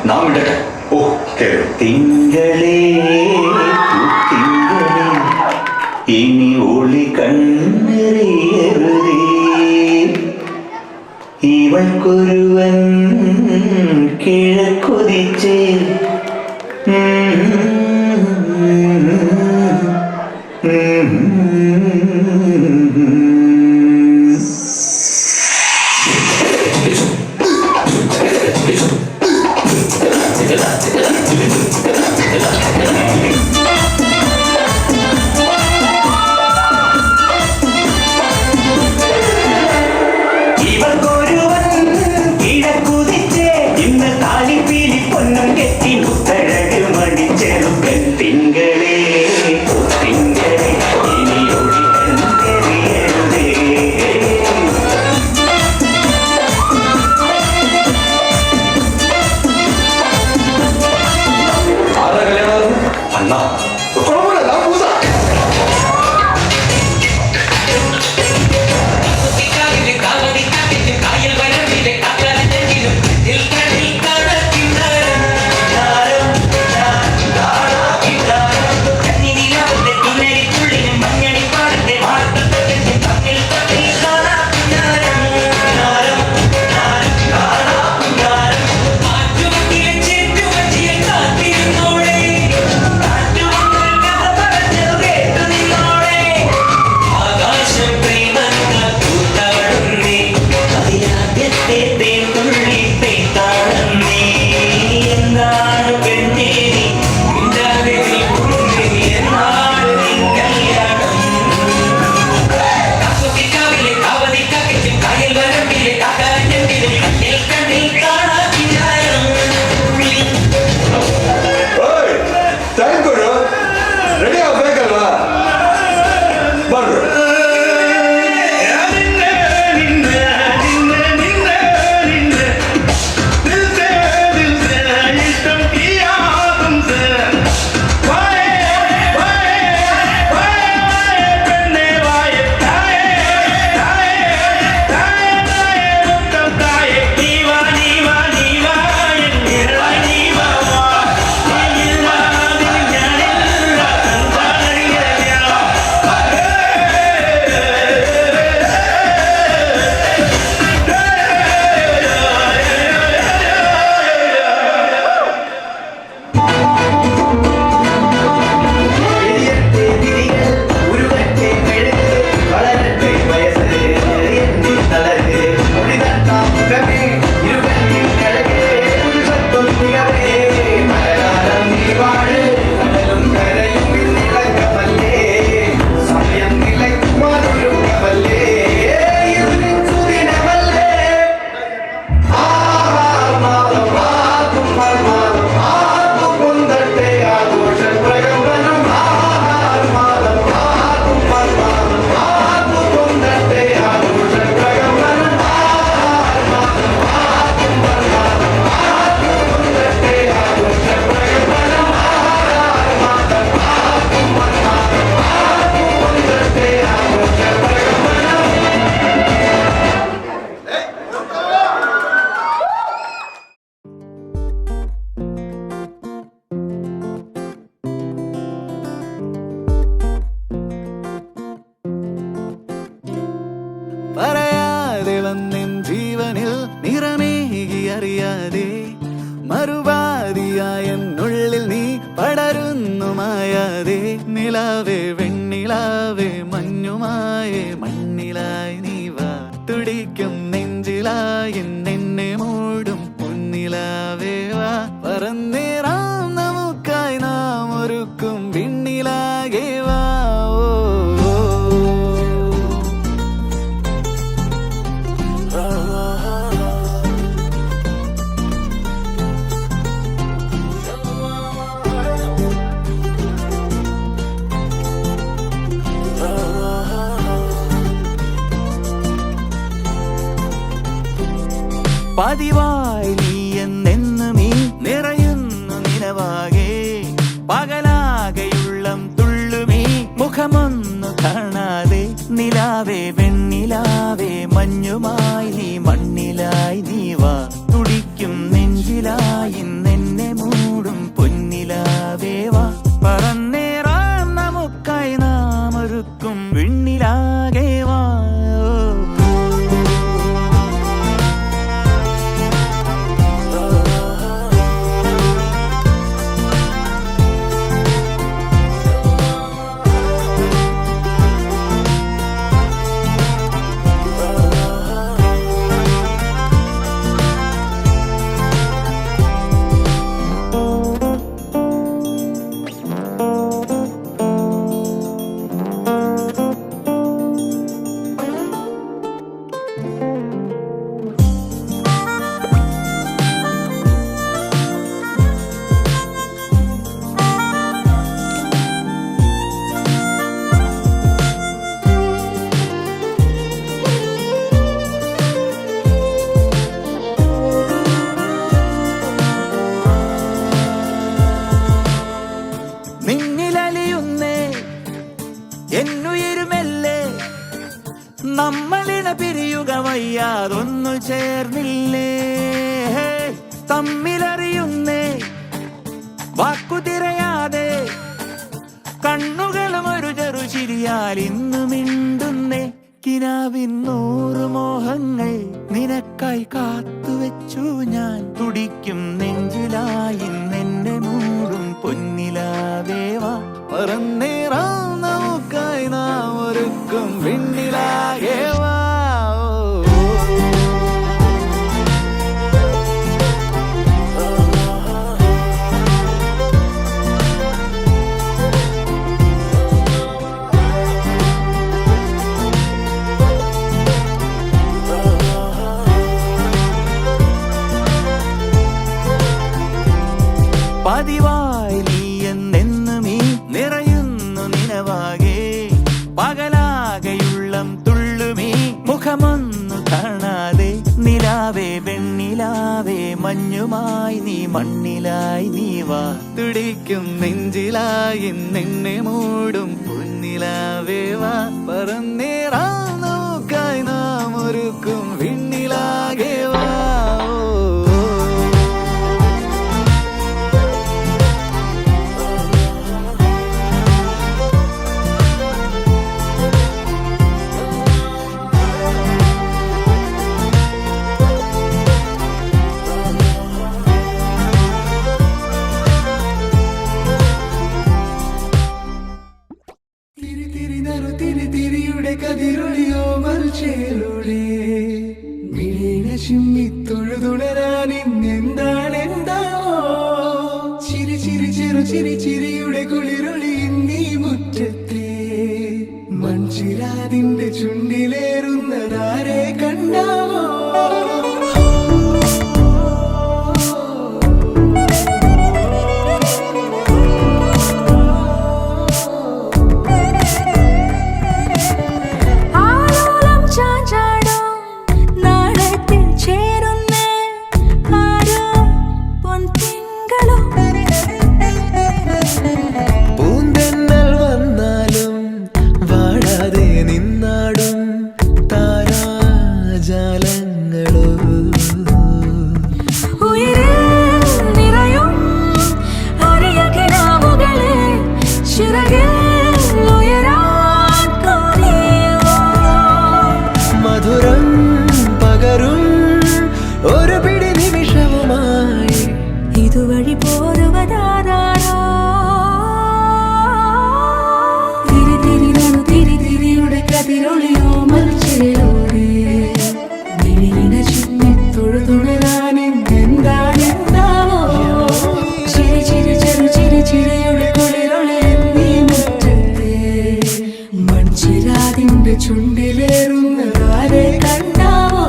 നാം ഇടട്ടെ. ഓ തിങ്കളേ തിങ്കളേ ഇനി ഒളി കണ്ണെറിയരുതേ ഇവൾക്കൊരുവൻ കിഴക്കുതിച്ചേ തീയായെന്നുള്ളിൽ നീ പടരുന്നു മായാതെ നിലാവേ വെണ്ണിലാവേ മഞ്ഞുമായേ മണ്ണിലായി നീ വാ തുടിക്കും നെഞ്ചിലായി നിന്നെ മൂടും പൊന്നിലാവേ വാ പറന്നേറാം നമുക്കായി നാം ഒരുക്കും വിണ്ണിലാകെ വാ പതിവായി നീ എന്നെന്നും ഈ നിറയുന്നു നിലവാകെ പകലാകെയുള്ളം തുള്ളുമീ മുഖമൊന്നു കാണാതെ നിലാവേ വെണ്ണിലാവേ മഞ്ഞുമായി നീ മണ്ണിലായി നീ വാ തുടിക്കും നെഞ്ചിലായി നിന്നെ മൂടും പൊന്നിലാവേ വാ പറന്നേറാം നമുക്കായി നാം ഒരുക്കും വിണ്ണിലാകെ വാ എന്നുയരുമല്ലേ നമ്മളിണ പിരിയുക വയ്യാതൊന്നു ചേർന്നില്ലേ തമ്മിലറിയുന്നേ വാക്കുതിരയാതെ കണ്ണുകളും ഒരു ചെറു ചിരിയാൽ ഇന്നു മിണ്ടുന്നേ കിനാവിൻ 100 മോഹങ്ങൾ നിനക്കായി കാത്തുവെച്ചു ഞാൻ തുടിക്കും നെഞ്ചിലായി നിന്നെ മൂടും പൊന്നിലാവേവാ പറന്നേറാം നമുക്കായി നാം ഒരുക്കും വിണ്ണിലാകേവാ പതിവായി നീ എന്നെന്നും ഈ നിറയുന്നു നിലവാകെ പകലാകെയുള്ളം തുള്ളുമീ മുഖമൊന്നു കാണാതെ നിലാവേ വെണ്ണിലാവേ മഞ്ഞുമായി നീ മണ്ണിലായി നീ വാ തുടിക്കും നെഞ്ചിലായി നിന്നെ മൂടും പൊന്നിലാവേ വാ പറന്നേറാം നമുക്കായി നാം ഒരുക്കും വിണ്ണിലാകെ വാ കതിരൊളിയോ മൽച്ചേലൂടെ മിഴീന ചിമ്മി തൊഴുതുണരാൻ ഇന്നെന്താണ് എന്താവോ ചിരി ചിരി ചെറു ചിരി ചിരിയുടെ കുളിരൊളി നീ മുറ്റത്തെ മൺചിരാതിന്റെ ചുണ്ടിലേറുന്നതാരെ കണ്ടാവോ പൂന്തെന്നൽ വന്നാലും വാടാതെ നിന്നാടും താരാ ഇനി പോരുവതാരോ തിരി തിരിനു തിരി തിരിയുടെ കതിരൊളിയോ മരിച്ചിലൂടെ വിളിയിന ചുറ്റി തൊഴുതുണരാനും എന്താണെന്താവോ ചിരി ചിരി ചെറു ചിരി ചിരിയുടെ കുളിരൊളി നീ മുറ്റത്തെ മൺചിരാതിന്റെ ചുണ്ടിലേറുന്നതാരെ കണ്ടാവോ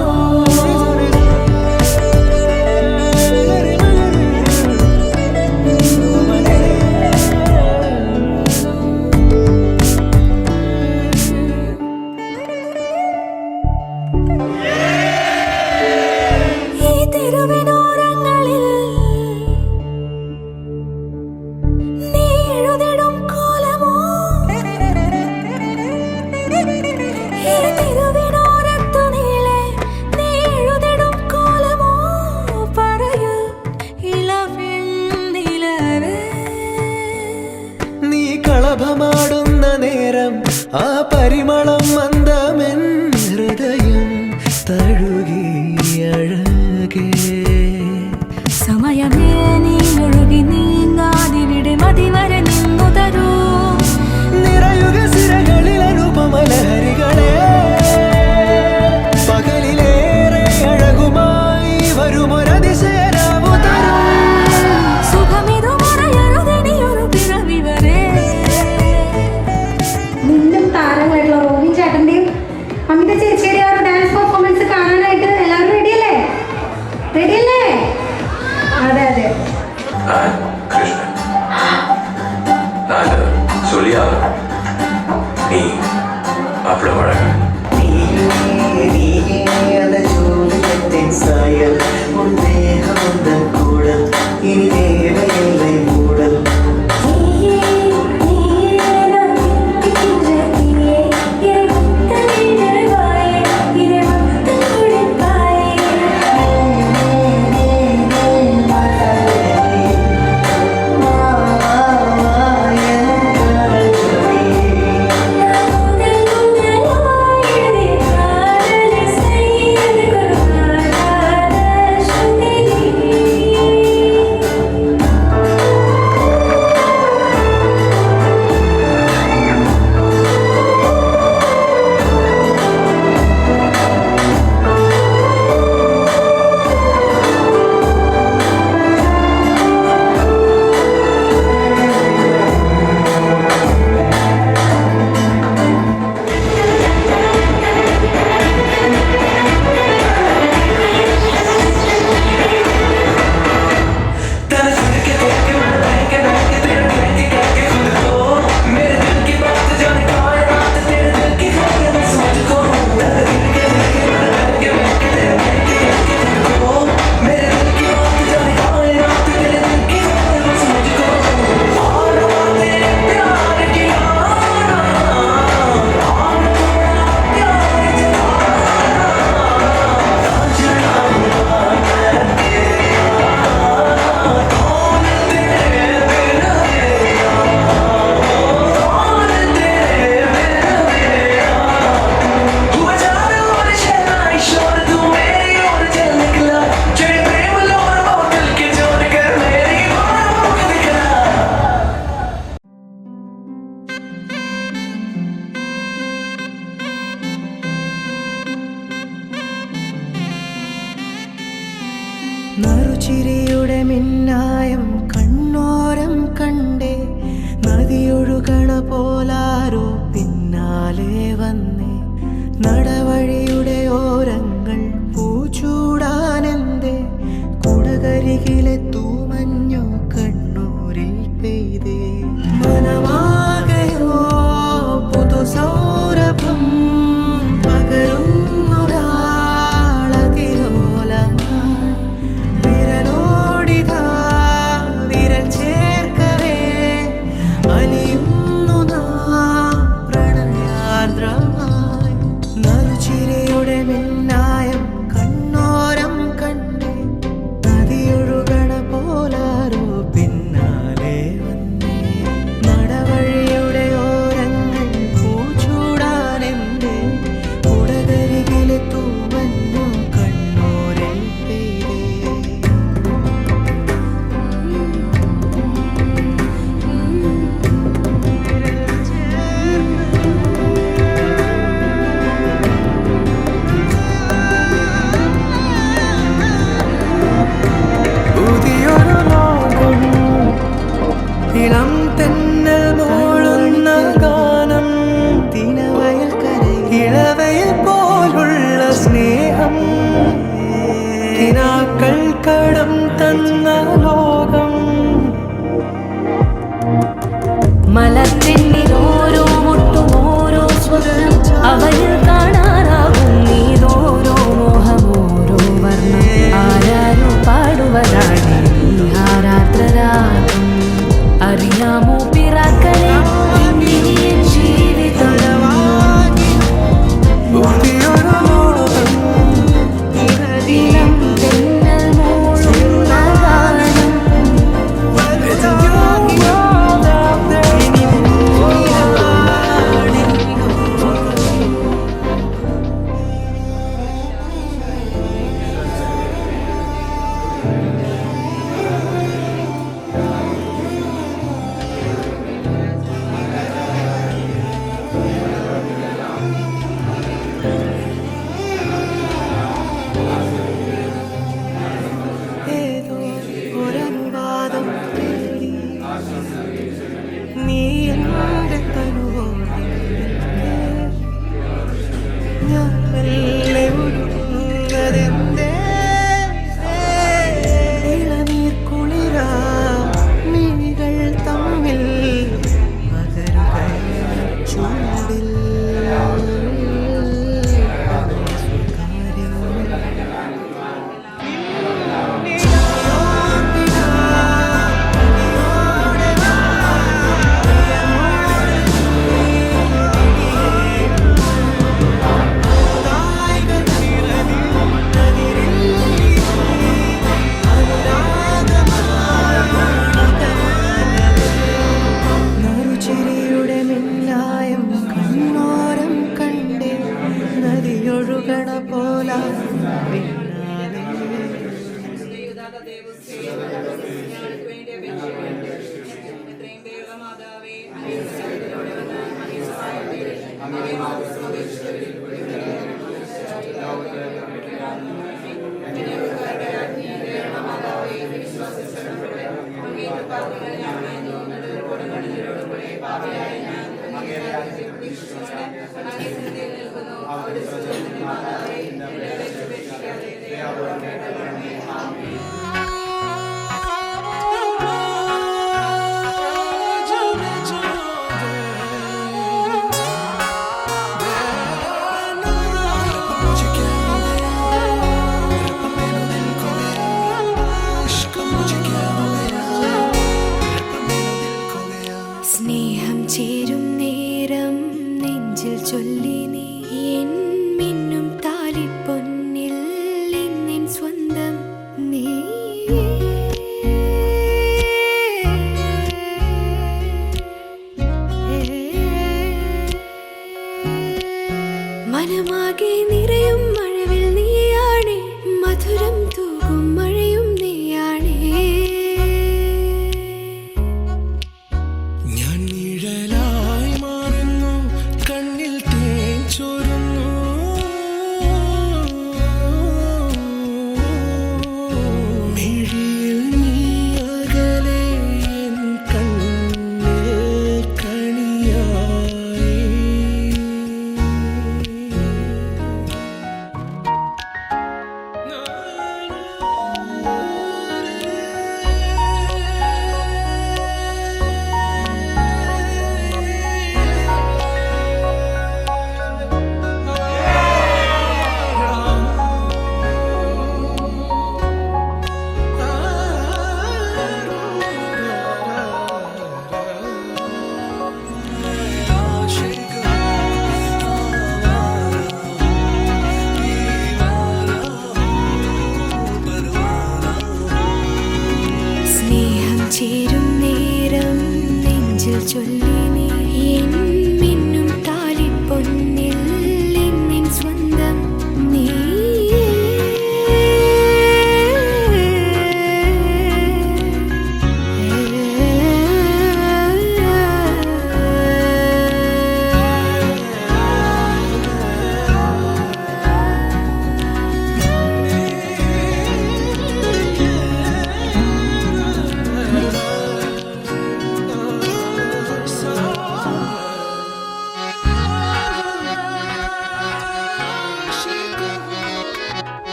കളഭമാടുന്ന നേരം ആ പരിമളം മന്ദമെൻ ഹൃദയം തഴുകി അഴകേ സമയമേ നീ ഒഴുകി നീങ്ങാതിവിടെ മതിവരെ നിന്നു തരൂ നിറയുക സിരകളിൽ അനുപമലഹരികളെ പകലിലേറെ അഴകുമായി വരുമൊരതിശയരാവു തരൂ സുഖമിതു മറയരുതെനിയൊരു പിറവി വരെ മുന്നും താരങ്ങളായിട്ടുള്ള റോബിൻ ചേട്ടന്റെയും അമിത ചേച്ചിയുടെ ആ ഒരു ഡാൻസ് പെർഫോമൻസ് കാണാനായിട്ട് എല്ലാവരും റെഡിയല്ലേ? റെഡിയല്ലേ? അതെ അതെ. കൃഷ്ണൻ നാല് சொல்லியா நீ அவ்வளவு அழகு அந்த சூரியத்தின் சாயல் உன் தேகம் உந்தன் கூடல் இனி தேவையில்லை மூடல் സ്നേഹം ചേരും നേരം നെഞ്ചിൽ ചൊല്ലി നീ എൻ മിന്നും താലിപ്പൊന്നിൽ ഇന്നിൻ സ്വന്തം നീ മനമാകെ നിറയും മഴവിൽ നീയാണേ മധുരം തൂകും മഴയും നീയാണേ ഞാൻ നിഴലായി മാറുന്നു കണ്ണിൽ തേൻ ചോരുന്നു മിഴിയിൽ നീ അകലെ എൻ കണ്ണിൽ കണിയായി സ്നേഹം ചേരും നേരം നെഞ്ചിൽ ചൊല്ലി